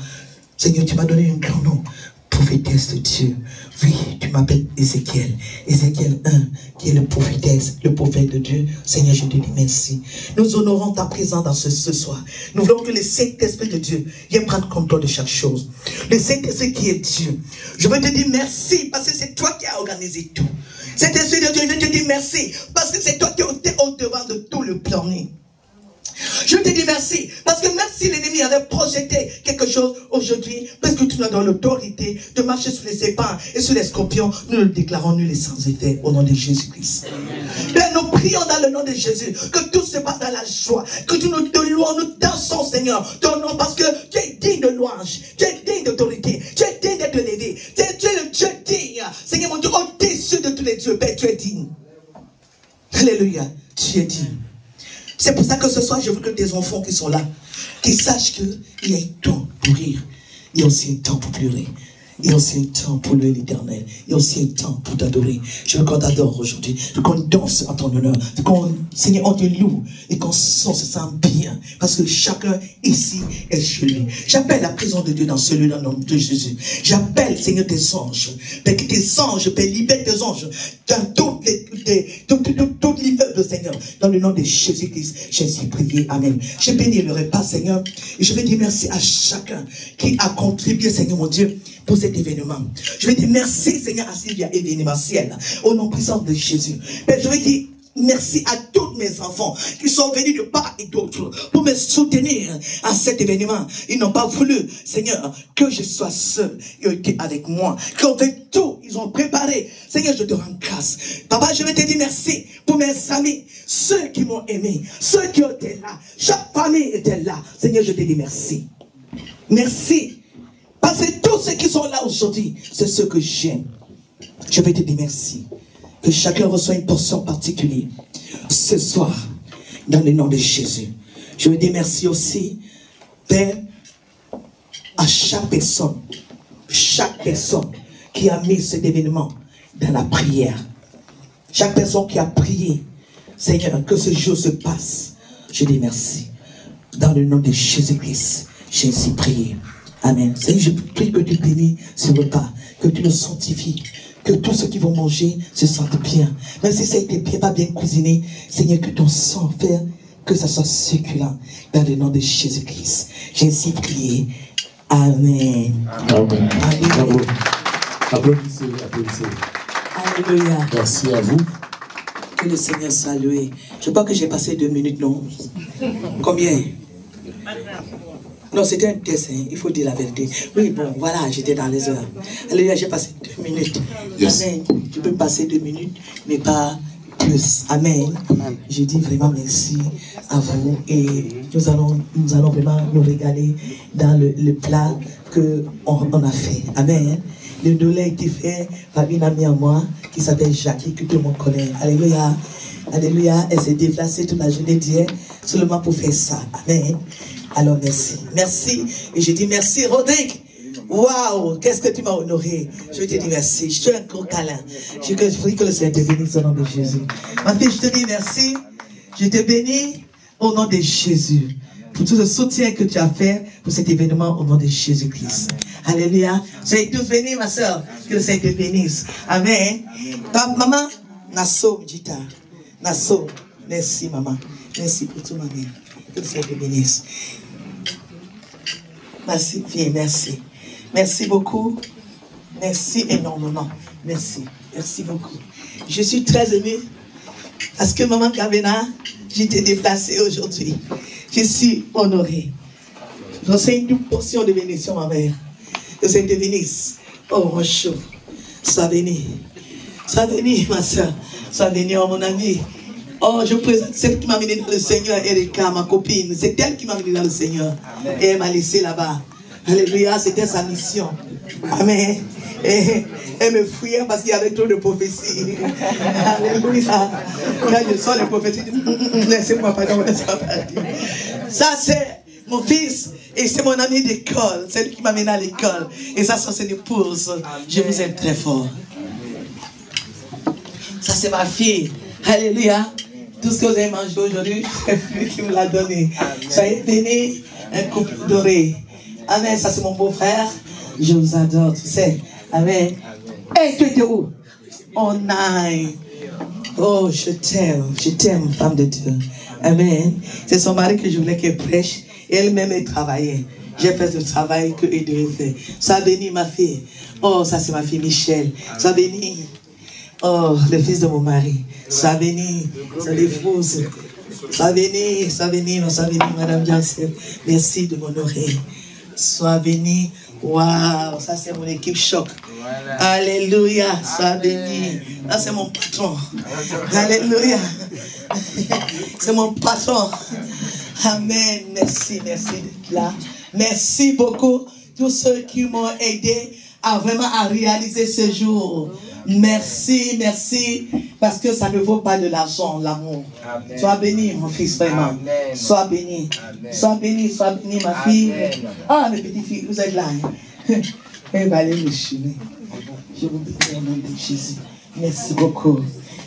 Seigneur, tu m'as donné un grand nom. Prophétesse de Dieu. Oui, tu m'appelles Ézéchiel. Ézéchiel 1, qui est le prophétesse, le prophète de Dieu. Seigneur, je te dis merci. Nous honorons ta présence dans ce soir. Nous voulons que le Saint-Esprit de Dieu vienne prendre contrôle de chaque chose. Le Saint-Esprit qui est Dieu. Je veux te dire merci parce que c'est toi qui as organisé tout. Saint-Esprit de Dieu, je veux te dire merci parce que c'est toi qui es au-devant de tout le planning. Je te dis merci, parce que même si l'ennemi avait projeté quelque chose aujourd'hui, parce que tu nous as dans l'autorité de marcher sur les serpents et sur les scorpions, nous le déclarons nul et sans effet au nom de Jésus-Christ. Nous prions dans le nom de Jésus, que tout se passe dans la joie, que tu nous te louons, nous dansons Seigneur, ton nom, parce que tu es digne de louange, tu es digne d'autorité, tu es digne d'être élevé, tu es le Dieu digne, Seigneur mon Dieu, au-dessus de tous les dieux, Père, tu es digne. Alléluia, tu es digne. C'est pour ça que ce soir, je veux que tes enfants qui sont là, qui sachent qu'il y a un temps pour rire, il y a aussi un temps pour pleurer, il y a aussi un temps pour louer l'Éternel, il y a aussi un temps pour t'adorer. Je veux qu'on t'adore aujourd'hui, je veux qu'on danse en ton honneur, je veux qu'on, Seigneur, on te loue et qu'on se sent bien, parce que chacun ici est chez lui. J'appelle la présence de Dieu dans ce lieu, dans le nom de Jésus. J'appelle, Seigneur, tes anges, Père, que tes anges, Père, libère tes anges dans tout l'immeuble, Seigneur, dans le nom de Jésus-Christ. Jésus, prié, amen. Je bénis le repas, Seigneur, et je vais dire merci à chacun qui a contribué, Seigneur mon Dieu, pour cet événement. Je vais dire merci, Seigneur, à Sylvia événementiel, au nom puissant de Jésus. Père, je vais dire merci à tous mes enfants qui sont venus de part et d'autre pour me soutenir à cet événement. Ils n'ont pas voulu, Seigneur, que je sois seul. Ils ont été avec moi. Ils ont fait tout. Ils ont préparé. Seigneur, je te rends grâce. Papa, je vais te dire merci pour mes amis, ceux qui m'ont aimé, ceux qui ont été là. Chaque famille était là. Seigneur, je te dis merci. Merci. Parce que tous ceux qui sont là aujourd'hui, c'est ceux que j'aime. Je vais te dire merci. Que chacun reçoit une portion particulière ce soir, dans le nom de Jésus. Je veux dire merci aussi, Père, à chaque personne qui a mis cet événement dans la prière. Chaque personne qui a prié, Seigneur, que ce jour se passe. Je dis merci. Dans le nom de Jésus-Christ, j'ai ainsi prié. Amen. Seigneur, je prie que tu bénis ce repas, que tu le sanctifies, que tous ceux qui vont manger se sentent bien. Même si ça a été bien, pas bien cuisiné, Seigneur, que ton sang fait que ça soit succulent. Dans le nom de Jésus-Christ, j'ai ainsi prié. Amen. Amen. Amen. Applaudissez, applaudissez. Alléluia. Merci à vous. Que le Seigneur soit loué. Je crois que j'ai passé 2 minutes, non? Combien? Non, c'était un test, hein. Il faut dire la vérité. Oui, bon, voilà, j'étais dans les heures. Alléluia, j'ai passé 2 minutes. Yes. Amen. Je peux passer 2 minutes, mais pas plus. Amen. Amen. Je dis vraiment merci à vous et nous allons vraiment nous régaler dans le plat qu'on a fait. Amen. Le dolé a été fait par une amie à moi qui s'appelle Jackie, que tout le monde connaît. Alléluia. Alléluia. Elle s'est déplacée toute la journée d'hier seulement pour faire ça. Amen. Alors merci. Merci. Et je dis merci, Rodrigue. Waouh, qu'est-ce que tu m'as honoré. Je te dis merci. Je te fais un gros câlin. Je prie que le Seigneur te bénisse au nom de Jésus. Ma fille, je te dis merci. Je te bénis au nom de Jésus. Pour tout le soutien que tu as fait pour cet événement au nom de Jésus-Christ. Alléluia. Soyez tous bénis, ma soeur. Que le Seigneur te bénisse. Amen. Maman, Nasso, Jita. Nasso, merci, maman. Merci pour tout, maman. Que le Seigneur te bénisse. Merci, fille, merci. Merci beaucoup. Merci énormément. Merci. Merci beaucoup. Je suis très émue parce que maman Kavena, j'étais déplacée aujourd'hui. Je suis honorée. J'enseigne une portion de bénédiction, ma mère. Que c'est te bénisse. Oh, mon chou. Sois béni. Sois béni, ma soeur. Sois béni, oh, mon ami. Oh, je présente celle qui m'a amené dans le Seigneur, Erika, ma copine. C'est elle qui m'a amené dans le Seigneur. Amen. Et elle m'a laissé là-bas. Alléluia, c'était sa mission. Amen. Et elle me fouillait parce qu'il y avait trop de prophéties. Alléluia. Quand je sors les prophéties, laissez-moi pas dans ça, c'est mon fils et c'est mon ami d'école. C'est lui qui m'a mené à l'école. Et ça, c'est une épouse. Je vous aime très fort. Ça, c'est ma fille. Alléluia. Tout ce que vous avez mangé aujourd'hui, c'est lui qui me l'a donné. Soyez bénis, un couple doré. Amen. Ça, c'est mon beau-frère. Je vous adore, tu sais. Amen. Hey, tu étais où? Oh, nine. Oh, je t'aime, femme de Dieu. Amen. C'est son mari que je voulais qu'elle prêche. Et elle-même, elle travaillait. J'ai fait le travail qu'elle devait faire. Sois bénie, ma fille. Oh, ça, c'est ma fille Michel. Sois bénie. Oh, le fils de mon mari. Sois bénie. Sois l'épouse. Sois bénie, Madame Janssen. Merci de m'honorer. Sois bénie. Waouh, ça c'est mon équipe choc. Voilà. Alléluia, sois béni. Là c'est mon patron. Alléluia. C'est mon patron. Amen. Merci d'être là. Merci beaucoup tous ceux qui m'ont aidé à vraiment à réaliser ce jour. Merci, parce que ça ne vaut pas de l'argent, l'amour. Sois béni, mon fils, vraiment. Amen. Sois béni. Sois béni, ma fille. Ah, mes petites filles, vous êtes là. Elle va aller me chiner. Je vous bénis au nom de Jésus. Merci beaucoup.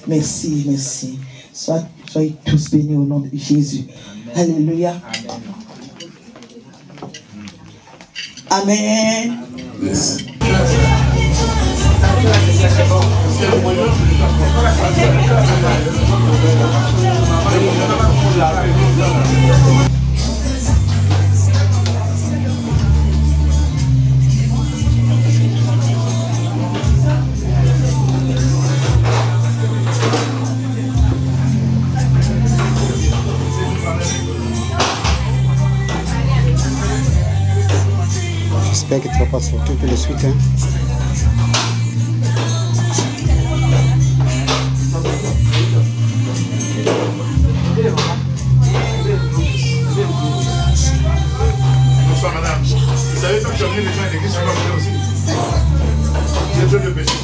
Merci. Soyez tous bénis au nom de Jésus. Alléluia. Amen. Merci. J'espère que tu vas pas sortir tout de suite. Hein. Bonsoir madame. Vous savez quand tu as mis les gens à l'église, tu vas venir aussi. J'ai besoin de péché.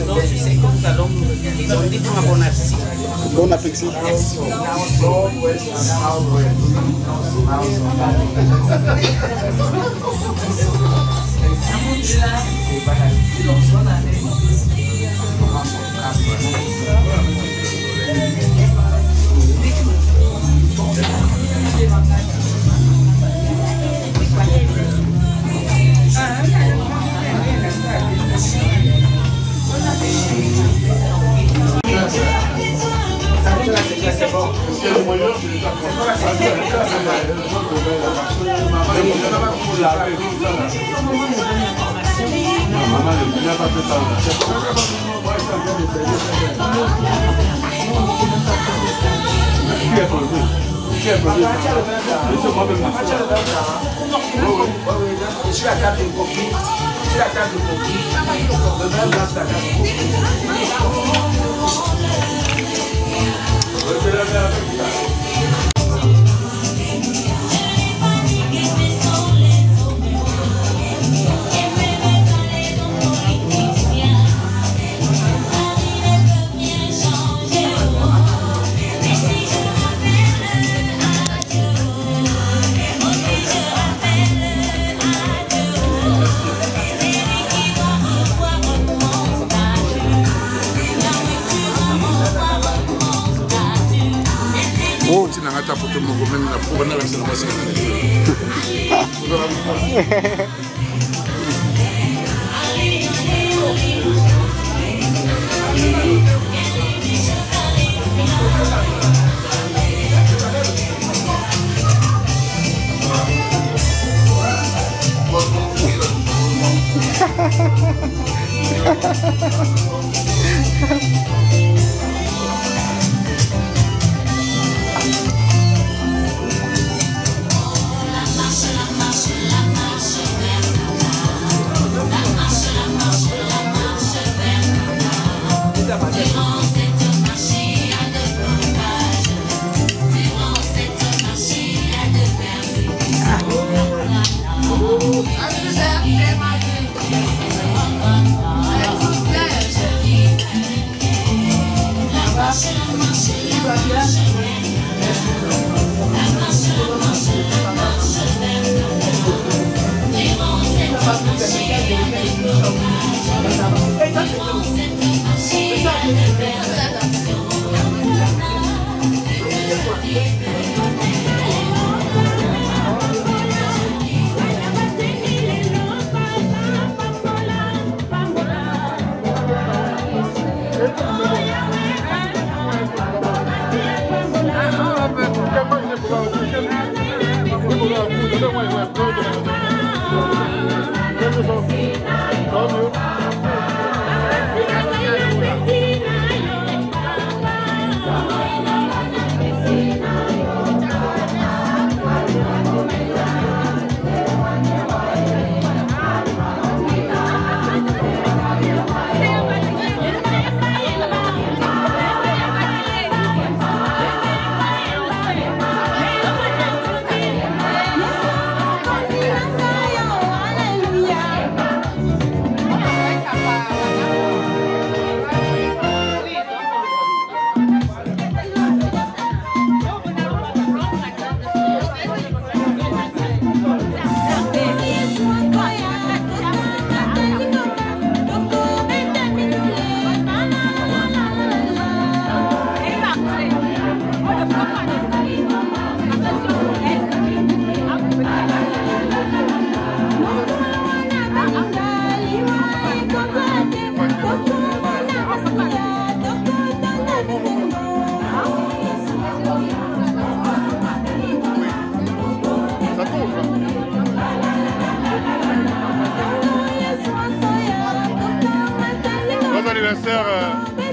Donc je sais que nous allons nous regarder. Donc dites-moi bon appétit. Bon appétit. Merci. C'est bon. Je suis à table de coquille. Je suis à table de coquille. Le même place à table de coquille. Oh, tu n'as pas photo mon gomme na pour na la célébration.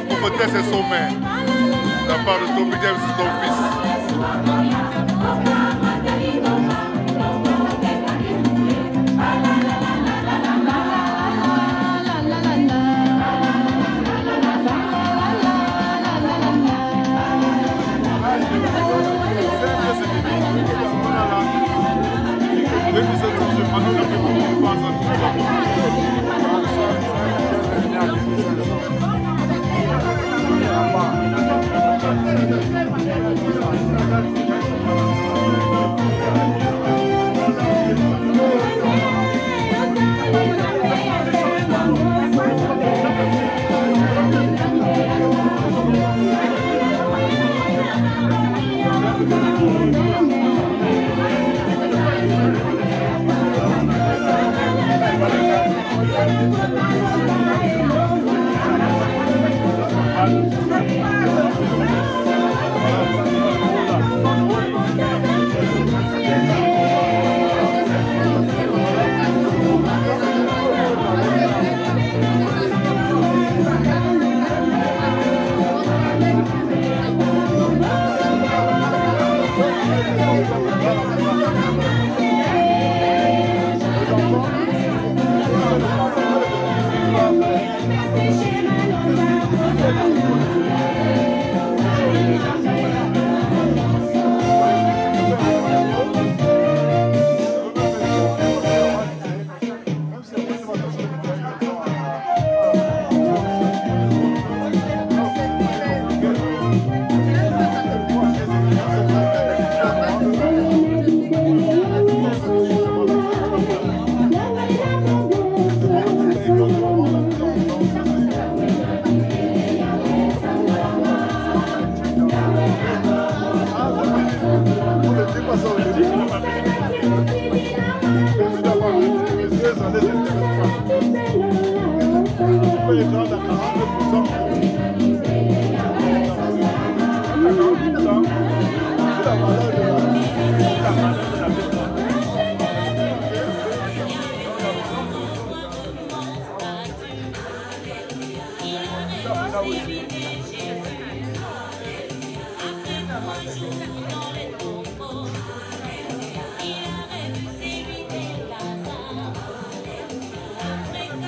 Pour fêter ses sommets, de la part de ton James, ton fils. Maybe sometimes you might not be able to pass on to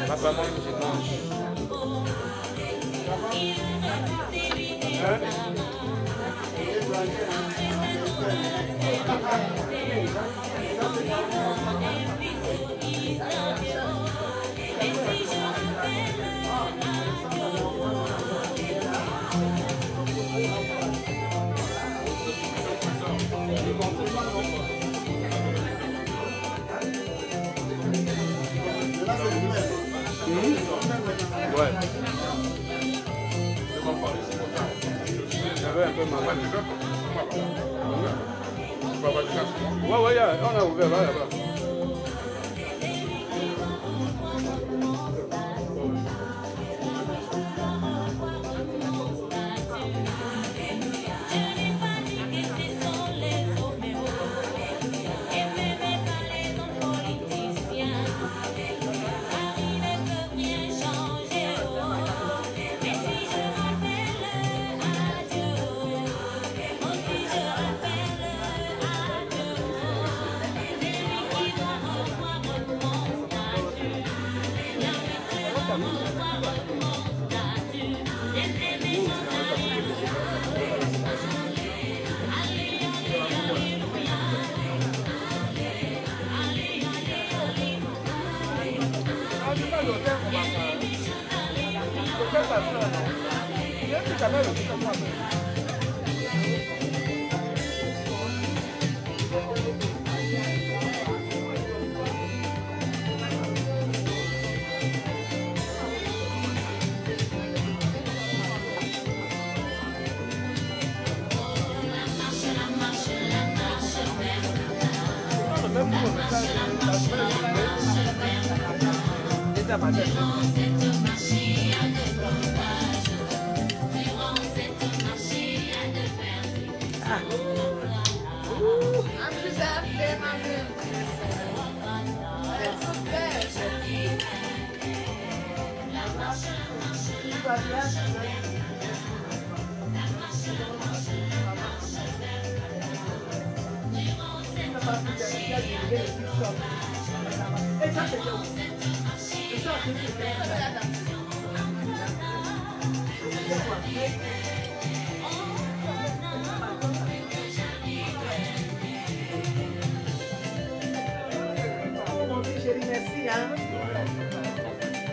Papa mange, je mange. Ouais. J'avais un peu mal. Ouais, ouais, on a ouvert là-bas.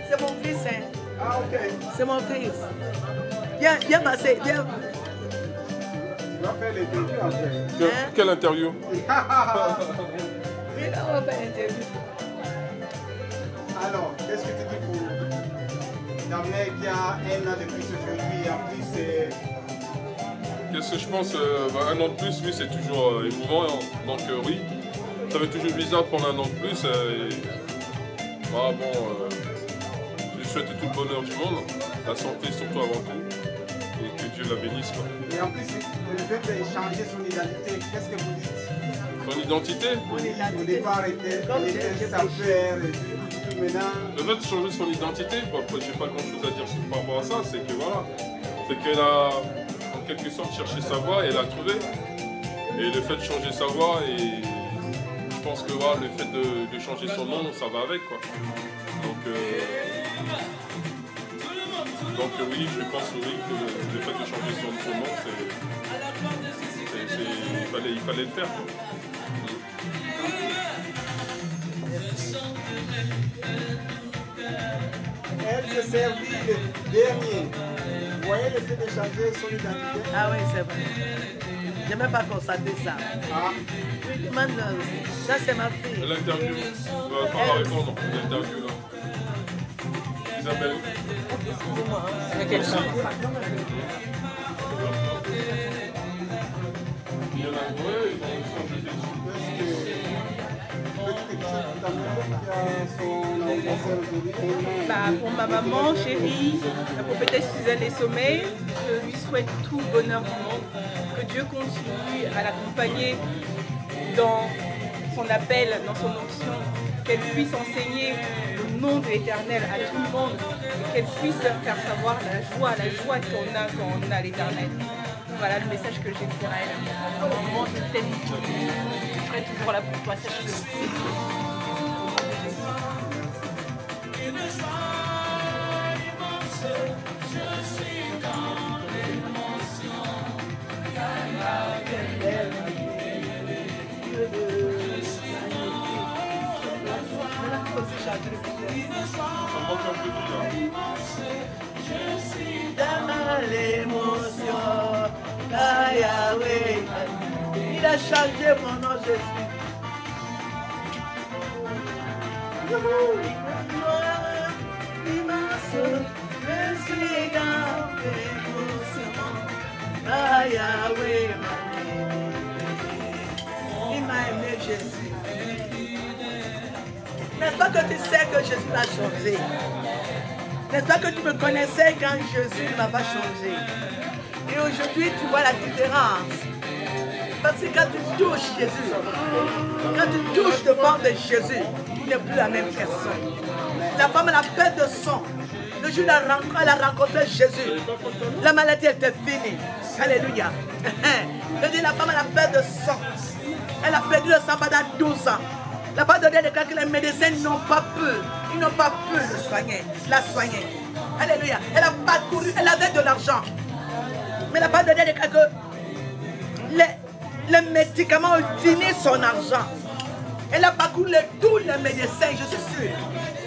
C'est mon fils, hein. Ah, ok. C'est mon fils. Viens passer, viens. Tu vas faire l'interview après. Quelle interview? Oui, on va faire l'interview. Alors, qu'est-ce que tu dis pour ta mère qui a 1 an de plus aujourd'hui? En plus, c'est... Qu'est-ce que je pense? 1 an de plus, oui, c'est toujours émouvant. Hein. Donc oui, ça fait toujours bizarre de prendre 1 an de plus. Voilà, bon, je lui souhaite tout le bonheur du monde, la santé surtout avant tout, et que Dieu la bénisse. Quoi. Et en plus, le fait de changer son identité, qu'est-ce que vous dites? Son identité? Au départ, elle était sa père, et tout maintenant... Le fait de changer son identité, bon, après, je n'ai pas grand-chose à dire par rapport à ça, c'est que voilà, c'est qu'elle a en quelque sorte cherché sa voie et elle l'a trouvée. Et le fait de changer sa voie, et je pense que voilà, le fait de changer son nom, ça va avec quoi. Donc oui, je pense oui, que le fait de changer son nom, il fallait le faire. Quoi. Elle se servit le dernier. Vous voyez le fait de changer son identité? Ah oui, c'est vrai. Je n'ai même pas constaté ça. Ah. Ça, c'est ma fille. L'interview. On va pas répondre. L'interview là. Isabelle. Excusez-moi. Il y a quelqu'un. Il y en a, oui, ils ont changé des Pour ma maman chérie, la prophétesse Suzanne Sommeil, je lui souhaite tout le bonheur du monde, que Dieu continue à l'accompagner dans son appel, dans son onction, qu'elle puisse enseigner le nom de l'Éternel à tout le monde, et qu'elle puisse leur faire savoir la joie qu'on a quand on a l'Éternel. Voilà le message que j'ai pour elle. Maman, je t'aime, je serai toujours là pour toi, sache-le. Je suis dans l'émotion, Yahweh, il a changé mon nom, je suis. Je suis dans l'émotion, Yahweh, il m'a aimé Jésus. N'est-ce pas que tu sais que Jésus m'a changé? N'est-ce pas que tu me connaissais quand Jésus ne m'a pas changé? Et aujourd'hui, tu vois la différence. Parce que quand tu touches Jésus, quand tu touches le ventre de Jésus, tu n'es plus la même personne. La femme a la perte de sang. Le jour où elle a rencontré Jésus, la maladie était finie. Alléluia. Je dis, la femme a la perte de sang. Elle a perdu le sang pendant 12 ans. La part de Dieu déclare que les médecins n'ont pas pu. Ils n'ont pas pu le soigner, la soigner. Alléluia. Elle a parcouru, elle avait de l'argent. Mais la part de Dieu déclare que les médicaments ont fini son argent. Elle a parcouru tous les médecins, je suis sûr.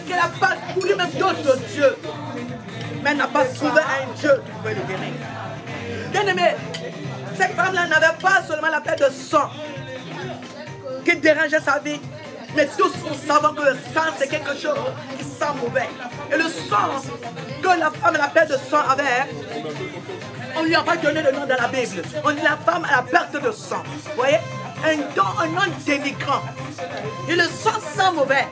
Qu'elle a parcouru même d'autres dieux. Mais elle n'a pas trouvé un Dieu qui pouvait le guérir. Bien aimé, cette femme-là n'avait pas seulement la perte de sang qui dérangeait sa vie. Mais tous nous savons que le sang c'est quelque chose qui sent mauvais. Et le sang que la femme, la perte de sang avait, on ne lui a pas donné le nom dans la Bible. On dit la femme a la perte de sang. Vous voyez? Un nom dénigrant. Et le sang sent mauvais.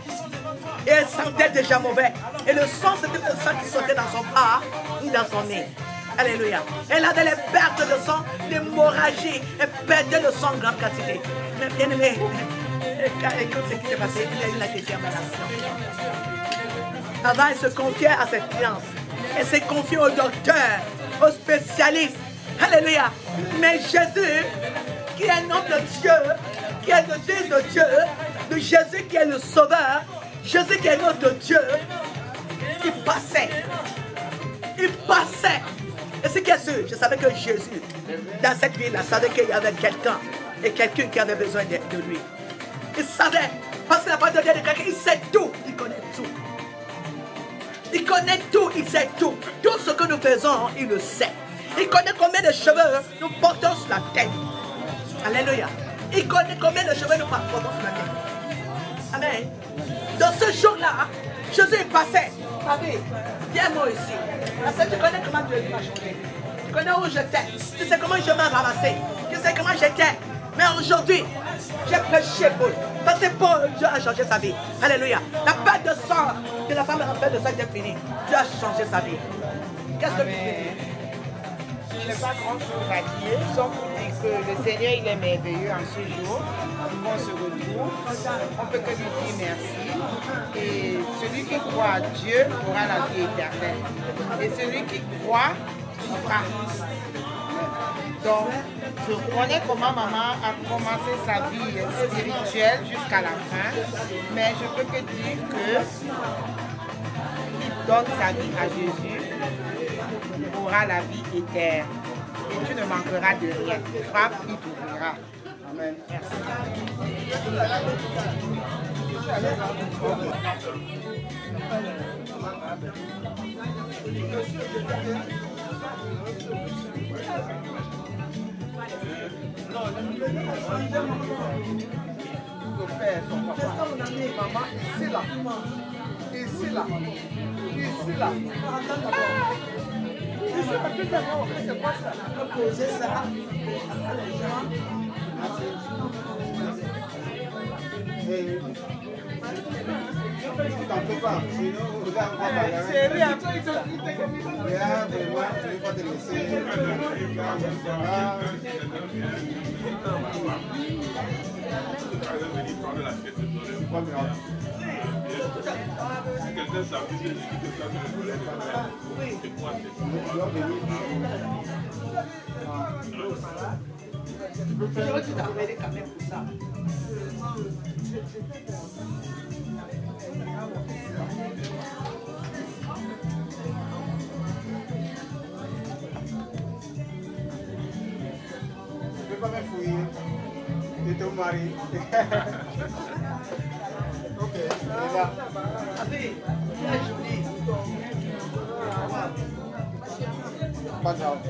Et elle sentait déjà mauvais. Et le sang, c'était le sang qui sortait dans son bras ou dans son nez. Alléluia. Elle avait les pertes de sang, l'hémorragie. Elle perdait le sang en grande quantité. Mais bien aimé, écoute ce qui s'est passé. Il y a eu la détermination. Avant, elle se confiait à cette cliente. Elle s'est confiée au docteur, aux spécialistes. Alléluia. Mais Jésus, qui est notre Dieu, qui est le Fils de Dieu, de Jésus qui est le Sauveur, Jésus qui est notre Dieu, il passait. Il passait. Et c'est qu'est-ce que je savais que Jésus, dans cette ville-là, savait qu'il y avait quelqu'un et quelqu'un qui avait besoin de lui. Il savait, parce que la parole de Dieu de quelqu'un, il sait tout, il connaît tout. Il connaît tout, il sait tout. Tout ce que nous faisons, il le sait. Il connaît combien de cheveux nous portons sur la tête. Alléluia. Il connaît combien de cheveux nous portons sur la tête. Amen. Dans ce jour-là, Jésus est passé. Pavé, viens-moi ici. Parce que tu connais comment Dieu m'a changé. Tu connais où j'étais. Tu sais comment je m'ai ramassé. Tu sais comment j'étais. Mais aujourd'hui, j'ai péché pour. Parce que pour Dieu a changé sa vie. Alléluia. La perte de sang de la femme, la perte de sang est finie. Dieu a changé sa vie. Qu'est-ce que tu dis? Je n'ai pas grand-chose à dire, sauf pour dire que le Seigneur, il est merveilleux en ce jour. On se retrouve, on peut que lui dire merci. Et celui qui croit à Dieu aura la vie éternelle. Et celui qui croit, vivra. Donc, je connais comment maman a commencé sa vie spirituelle jusqu'à la fin, mais je peux que dire que qui donne sa vie à Jésus aura la vie éternelle. Et tu ne manqueras de rien. Frappe, il t'ouvrira. Amen. Merci. Maman, ici là. Ici là. Ici là. C'est quoi ça? Poser ça. t'en fais pas, sinon vous allez encore bagarrer. C'est rien. Regarde, moi, je ne vais pas te laisser. Quelqu'un s'appuie, je dis que ça ne voulait pas faire. C'est moi, Tu t'appelles quand même pour ça. Je ne vais pas me fouiller. Et ton mari. Ok, il est là. Pas grave.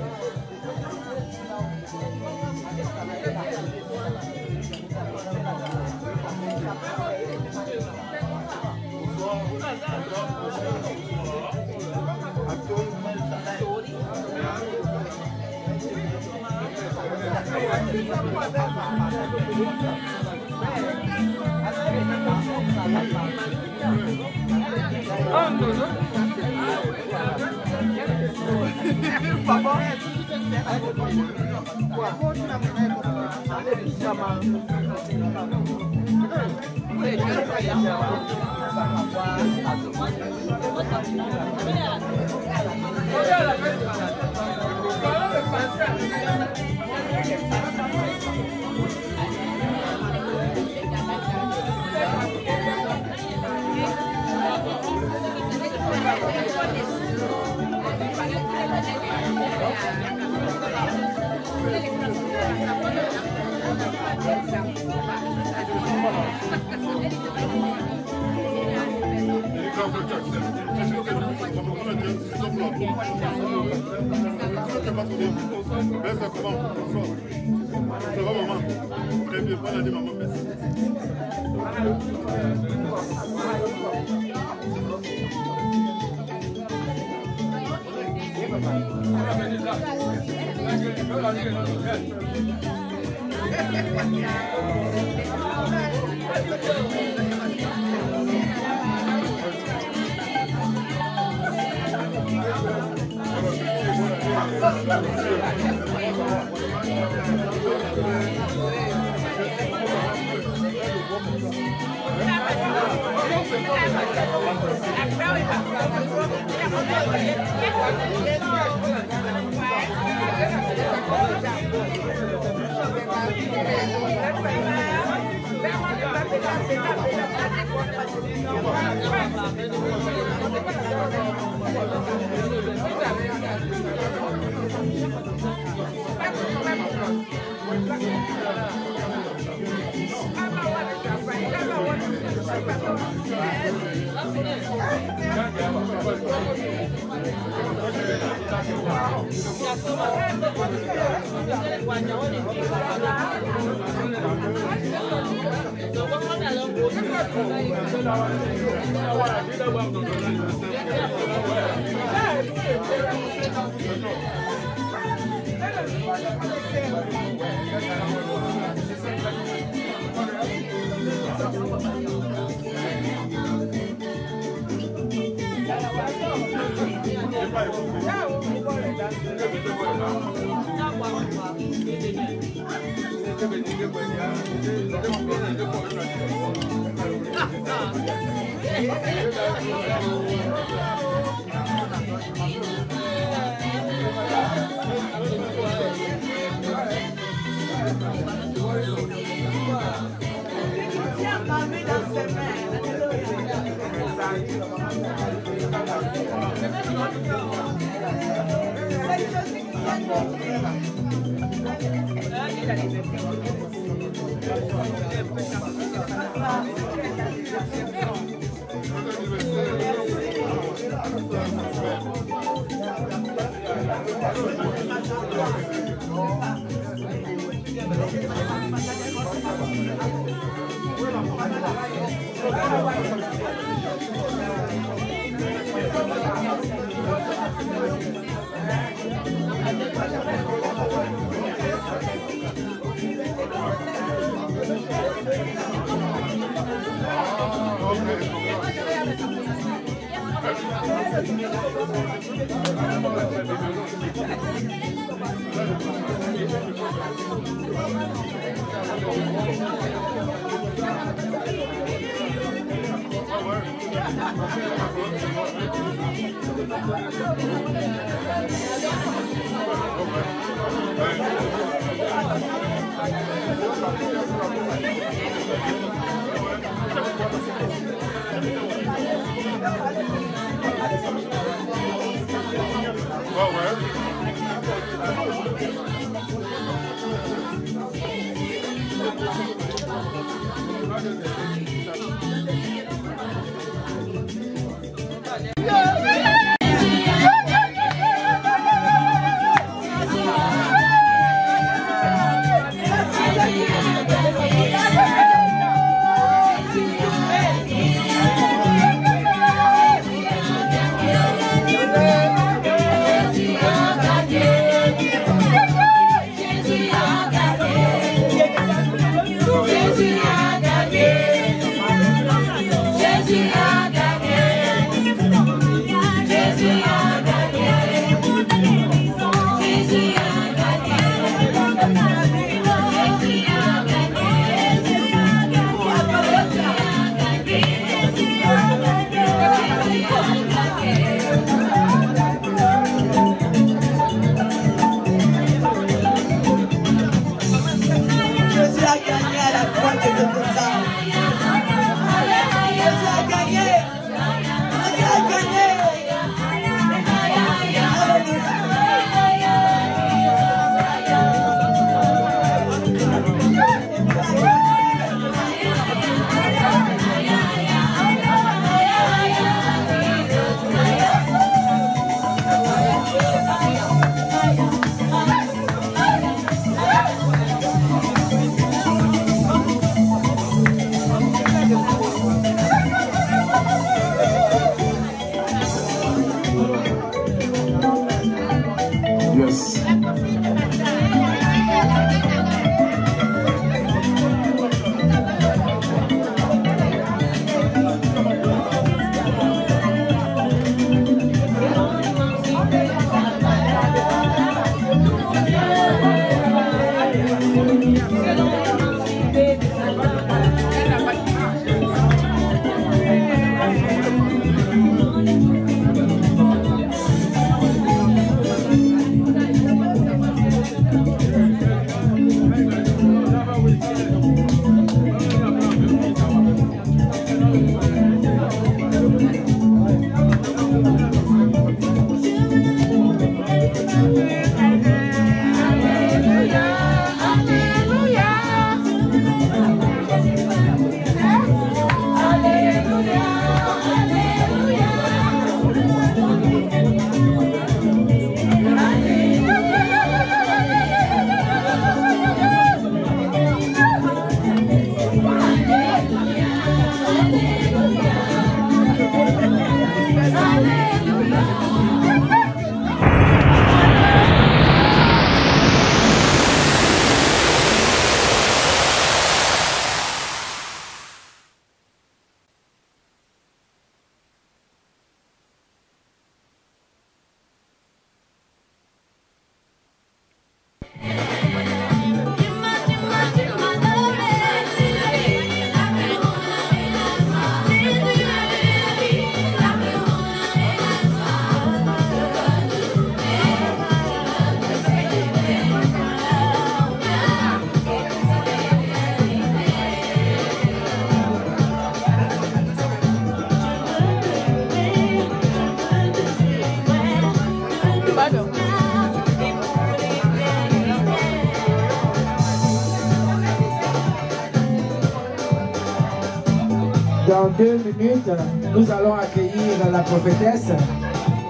Dans 2 minutes, nous allons accueillir la prophétesse.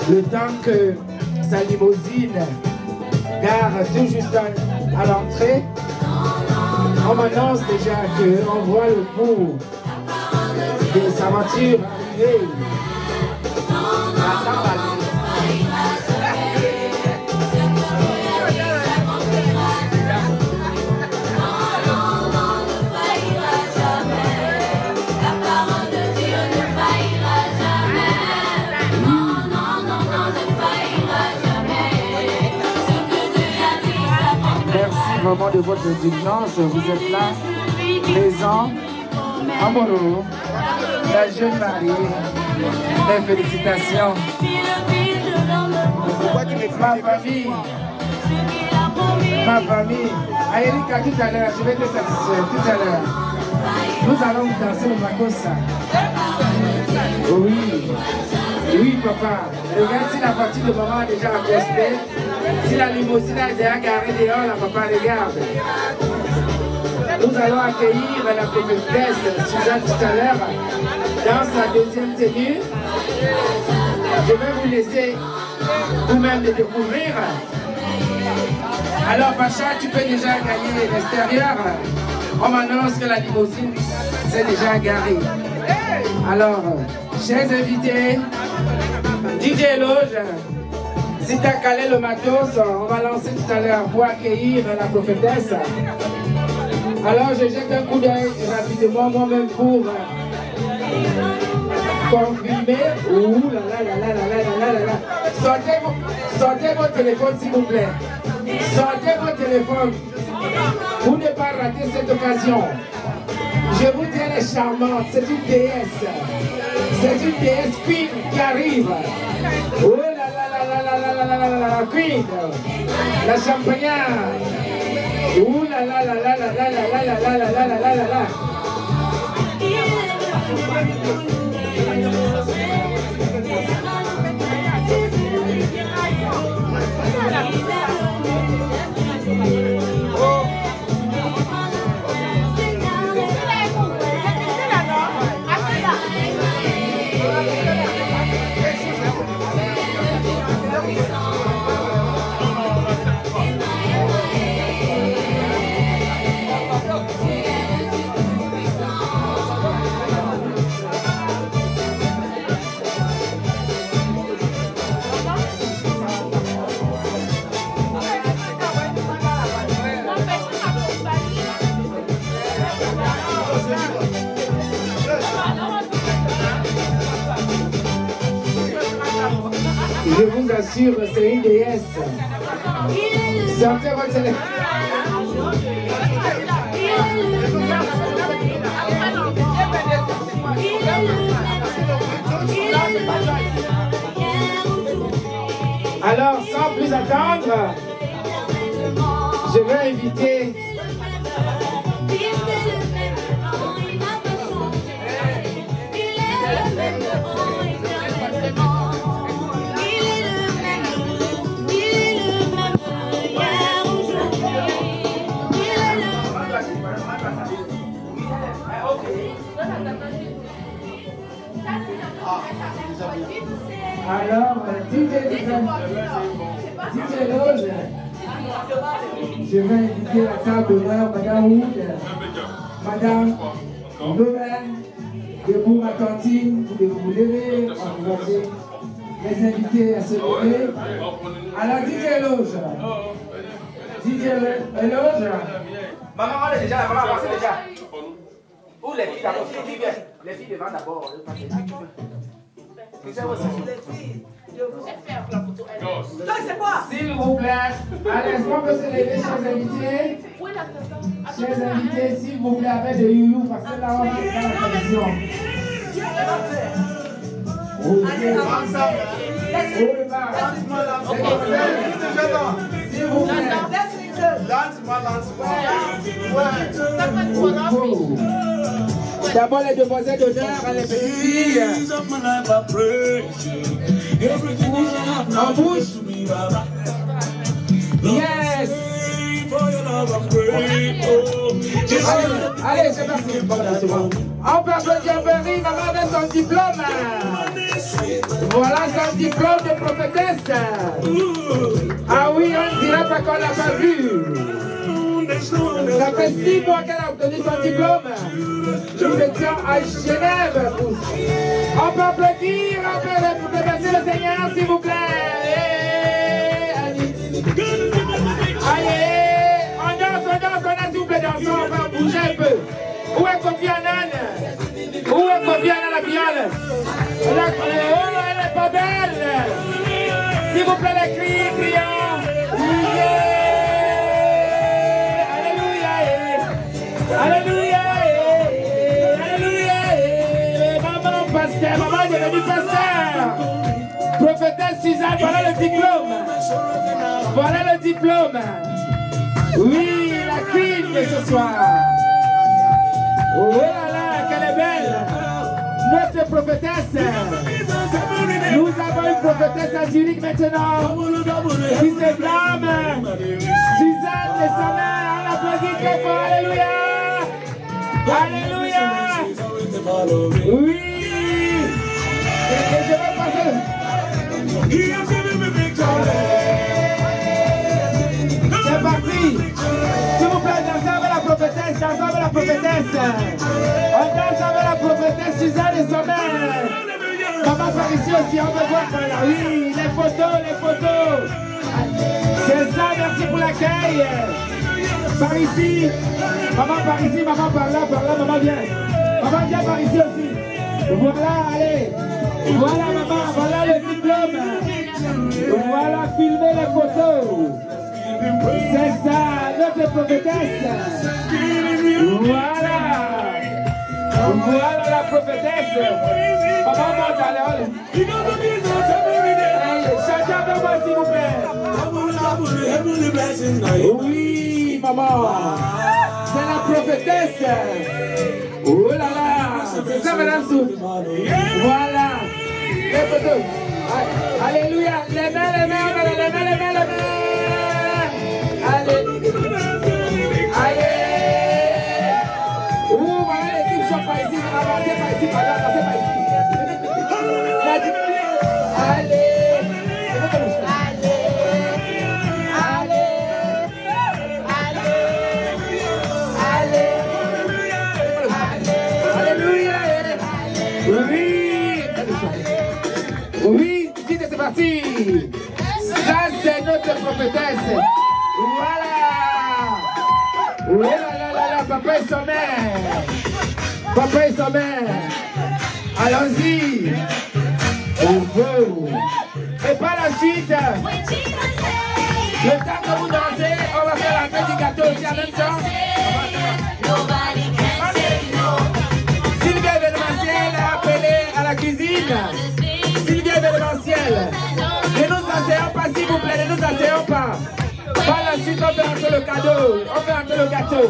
Le temps que sa limousine gare tout juste à l'entrée, on m'annonce déjà qu'on voit le bout de sa voiture arriver. La parole de Dieu ne va vraiment de votre indulgence. Vous êtes là, présent, amoureux, la jeune mariée. Mes félicitations. Ma famille, Aérika tout à l'heure, je vais te satisfaire tout à l'heure. Nous allons danser le makossa. Oui, oui papa. Regarde si la voiture de maman a déjà accosté. Si la limousine a déjà garé dehors, la papa regarde. Nous allons accueillir la prophétesse Suzanne tout à l'heure dans sa deuxième tenue. Je vais vous laisser vous-même le découvrir. Alors Pacha, tu peux déjà gagner l'extérieur. On m'annonce que la limousine s'est déjà garée. Alors, chers invités, DJ Loge, si tu as calé le matos, on va lancer tout à l'heure pour accueillir la prophétesse. Alors je jette un coup d'œil rapidement moi-même pour confirmer. Ouh là là là là là là là là là. Sortez votre téléphone s'il vous plaît. Sortez votre téléphone pour ne pas rater cette occasion. Je vous dis, elle est charmante, c'est une déesse. C'est une déesse Queen qui arrive. Oh là là là là là là là là là là, Queen, la champagnard. Ouh là là là là là là là là là là là là là là là. Je vous assure, c'est une déesse. Sortez votre téléphone. Alors, sans plus attendre, je vais inviter alors, DJ Loge, je vais inviter la table d'honneur, Madame Wood, Madame Lorraine, debout ma cantine, vous devez vous lever, encourager les invités à se lever. Alors, DJ Loge, maman, on est déjà là, maman, avancez déjà. Où les filles d'abord, les filles devant d'abord, c'est quoi? S'il vous plaît, allez, on peut se lever, chers invités. Chers invités, s'il vous plaît, avec des youyou, parce que là, on va faire la commission. S'il vous plaît. D'abord les demoiselles d'honneur, les petites filles. En bouche. Yes. Allez, c'est parti. On peut applaudir Berry, maman avec son diplôme. Voilà son diplôme de prophétesse. Ah oui, on ne dirait pas qu'on l'a pas vu. Ça fait 6 mois qu'elle a obtenu son diplôme. Nous étions à Genève. On peut applaudir, on peut remercier le Seigneur, s'il vous plaît. Allez, on danse, s'il vous plaît, dansons, on va bouger un peu. Où est Kofi Annan? Où est Kofi Annan, la viole? Elle est pas belle. S'il vous plaît, les cris, crions. Alléluia. Alléluia. Maman pasteur, maman est devenue pasteur. Prophétesse Suzanne, voilà le diplôme. Voilà le diplôme. Oui, la queen de ce soir. Oh là là, qu'elle est belle. Notre prophétesse. Nous avons une prophétesse à Zurich maintenant. Qui se blâme. Suzanne de sa mère, on l'applaudit très fort. Alléluia. Alléluia. Oui. Et je vais passer. C'est parti. S'il vous plaît, dansez avec la prophétesse, dansez avec la prophétesse. On danse avec la prophétesse Suzanne et sa mère. Maman par ici aussi, on veut voir par là. Oui, les photos. C'est ça, merci pour l'accueil. Par ici. Maman par ici, maman par là, maman viens. Maman viens par ici aussi. Voilà, allez. Voilà maman, voilà le diplôme. Voilà, filmez les photos. C'est ça, notre prophétesse. Voilà. Voilà la prophétesse. Maman monte à l'éole. Chantez avec moi s'il vous plaît. Oui, maman. C'est la prophétesse. Oh là là. C'est ça, madame Souf. Voilà. Les photos. Alléluia. Les mains. Allez. Ouh, voilà l'équipe sont par ici. Avancez par ici, par là, avancez par ici. Allez. Oui, dites c'est parti. Ça c'est notre prophétesse. Voilà. Oh là, papa et sa mère. Papa et sa mère. Allons-y. On veut. Et par la suite, le temps que vous dansez, on va faire la fête du gâteau aussi en même temps. Sylvia événementiel a appelé à la cuisine. Sylvia événementiel. Ne nous asseyons pas s'il vous plaît, ne nous asseyons pas. Par la suite, on fait entrer le cadeau, on fait entrer le gâteau.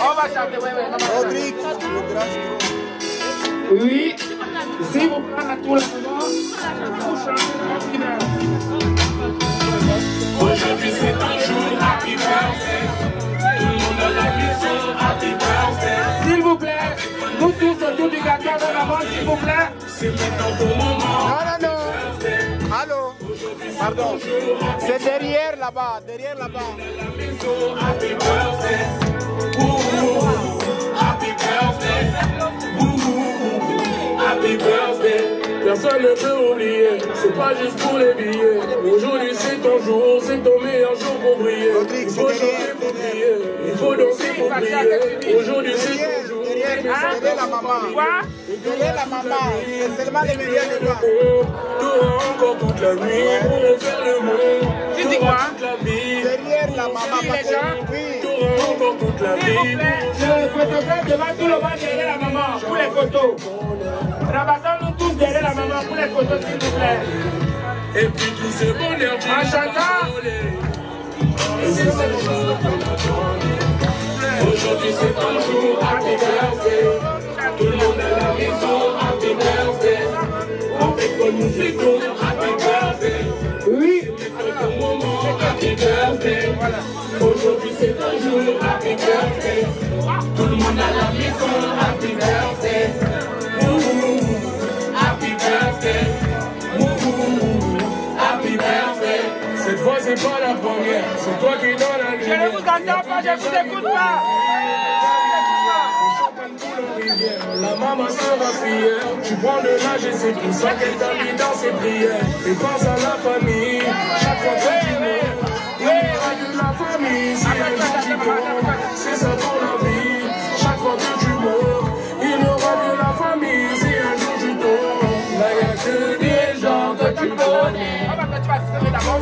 On va chanter, Rodrigue, oui, si vous prenez tout le monde. Aujourd'hui c'est ton jour, happy birthday. Tout le monde a la maison, happy birthday. S'il vous plaît, nous tous autour du gâteau de maman, s'il vous plaît. C'est maintenant ton moment. Non. Allô. Pardon. C'est derrière là-bas, derrière là-bas. Happy birthday. Happy birthday. Happy birthday. Personne ne peut oublier, c'est pas juste pour les billets. Aujourd'hui c'est ton jour, c'est ton meilleur jour pour briller. Il faut chanter, faut crier, il faut danser, faut briller. Aujourd'hui c'est ton jour. Derrière la maman. Quoi? Derrière la maman. C'est seulement les meilleurs de moi. T'auras encore toute la nuit pour refaire le monde. Tu dis quoi? Derrière la maman. T'auras encore toute la vie. Le photographe devant tout le monde derrière la maman pour les photos. Rabattons-nous tous derrière la maman pour les photos, s'il vous plaît. Et puis tous ces bonheurs du Aujourd'hui c'est ton jour, happy birthday. Tout le monde à la maison, happy birthday. Avec bonne musique, happy birthday. Oui. C'est ton moment, happy birthday. Aujourd'hui c'est ton jour, happy birthday. Tout le monde à la maison, happy birthday. Happy birthday. Happy birthday. Cette fois c'est pas la première, c'est toi qui donne la lumière. Je ne vous entends pas, je ne vous écoute pas. La maman sera fière, tu prends de l'âge et c'est pour ça qu'elle t'a mis dans ses prières. Et pense à la famille, chaque fois que tu meurs, il y aura de la famille. Si un jour tu meurs, c'est ça pour la vie. Chaque fois que tu meurs, il y aura de la famille. Si un jour tu tombes, là il n'y a que des gens que tu connais.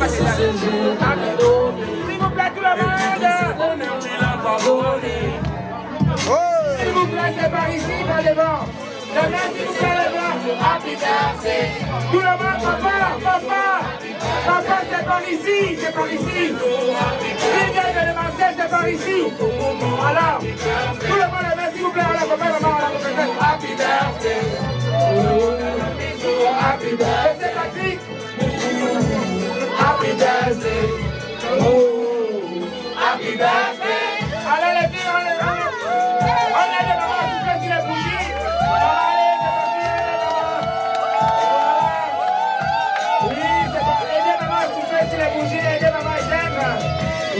C'est ce jour à cadeau. S'il vous plaît, tout le monde. Honneur, tu l'as pas volé. S'il vous plaît, c'est par ici, par devant. Demain, s'il vous plaît, devant. Happy birthday. Tout le monde, papa. Papa, c'est par ici, c'est par ici. S'il vient de demander, c'est par ici. Alors, tout le monde, levez, s'il vous plaît, à la papa, maman, à la papa. Happy birthday. Happy birthday. C'est Patrick. Happy birthday. Happy birthday. Allez les filles, on est là. On est de maman, tu fais sur les bougies. Allez, c'est parti, aidez maman. Oui, c'est parti. Aidez maman, tu fais sur les bougies. Aidez maman, je t'aime.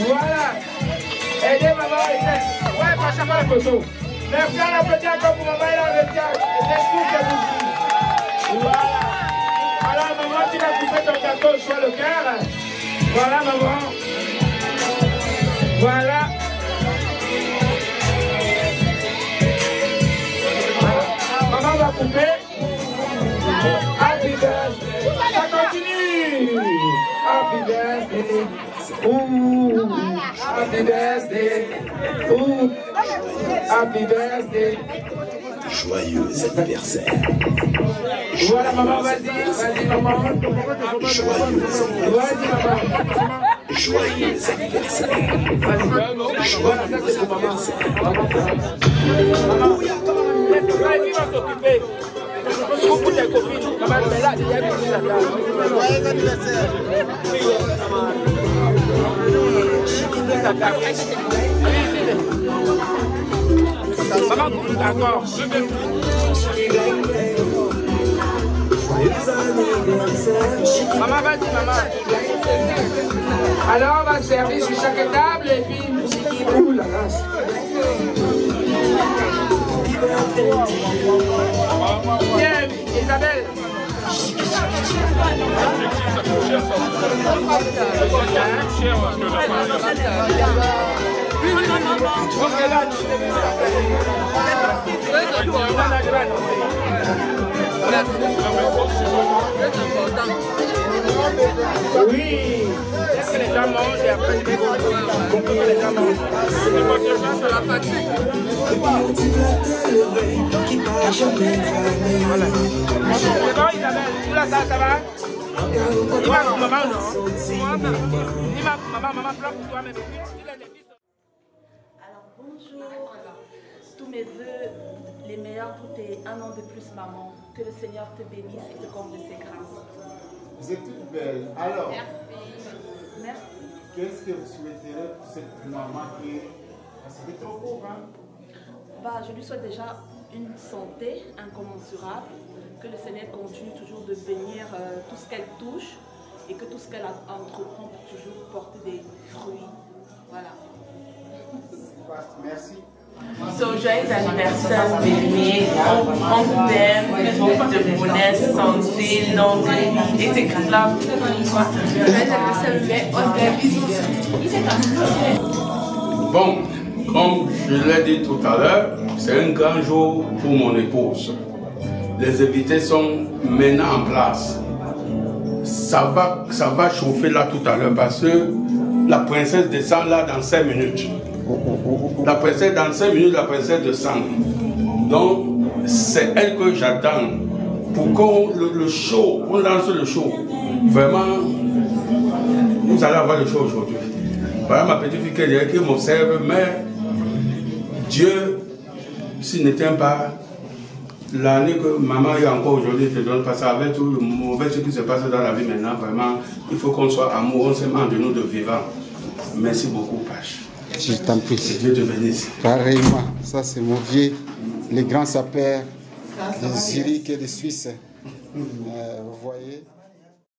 Voilà. Aidez maman, je t'aime. Ouais, pas chaque fois la photo. Merci à la petite encore pour maman, il a retient. C'est toutes les bougies. Voilà. Alors maman, tu vas couper ton gâteau sur le cœur. Voilà maman. Voilà. Maman va couper. Happy birthday. Ça continue. Happy birthday. Ouh. Happy birthday. Ouh. Happy birthday. Joyeux anniversaire. Voilà maman, vas-y maman. Joyeux Vas-y maman. Joyeux anniversaire. Voilà, ça c'est pour maman. Maman, vas-y, va s'occuper. Pour tes copines. Maman, mais là, il y a des choses à faire. Joyeux anniversaire. Maman, d'accord. Maman, vas-y, maman. Alors, on va servir sur chaque table et puis musique. Ouh là là. Tiens, Isabelle. Oui, est-ce que les gens mangent et après les gens mangent? C'est pas que ça, c'est la fatigue. Voilà. C'est bon, Isabelle, tout là, ça va? Il va pour maman, non? Il va pour maman pleure pour toi, mais alors bonjour, tous mes voeux, les meilleurs pour tes 1 an de plus maman. Que le Seigneur te bénisse et te comble de ses grâces. Vous êtes toute belle. Alors, Merci. qu'est-ce que vous souhaiterez pour cette maman qui est... C'est trop court, hein? Bah, je lui souhaite déjà une santé incommensurable, que le Seigneur continue toujours de bénir tout ce qu'elle touche et que tout ce qu'elle entreprend peut toujours porter des fruits. Voilà. Merci. So, joyeux anniversaire béni, on t'aime, beaucoup de bonheur, santé, longue et c'est comme là. Joyeux anniversaire béni, on t'aime, bisous. Bon, comme je l'ai dit tout à l'heure, c'est un grand jour pour mon épouse. Les invités sont maintenant en place. Ça va chauffer là tout à l'heure parce que la princesse descend là dans 5 minutes. La princesse dans 5 minutes, la princesse descend. Donc, c'est elle que j'attends pour qu'on le show, on lance le show. Vraiment, vous allez avoir le show aujourd'hui. Voilà ma petite fille qui m'observe, mais Dieu, s'il n'était pas l'année que maman est encore aujourd'hui, te donne parce qu'avec tout le mauvais ce qui se passe dans la vie maintenant, vraiment, il faut qu'on soit amoureux seulement de nous de vivants. Merci beaucoup, Pache. Je t'en prie. Dieu te bénisse. Pareillement, ça c'est mon vieux, les grands sapeurs de Zurich et de Suisse. Vous voyez.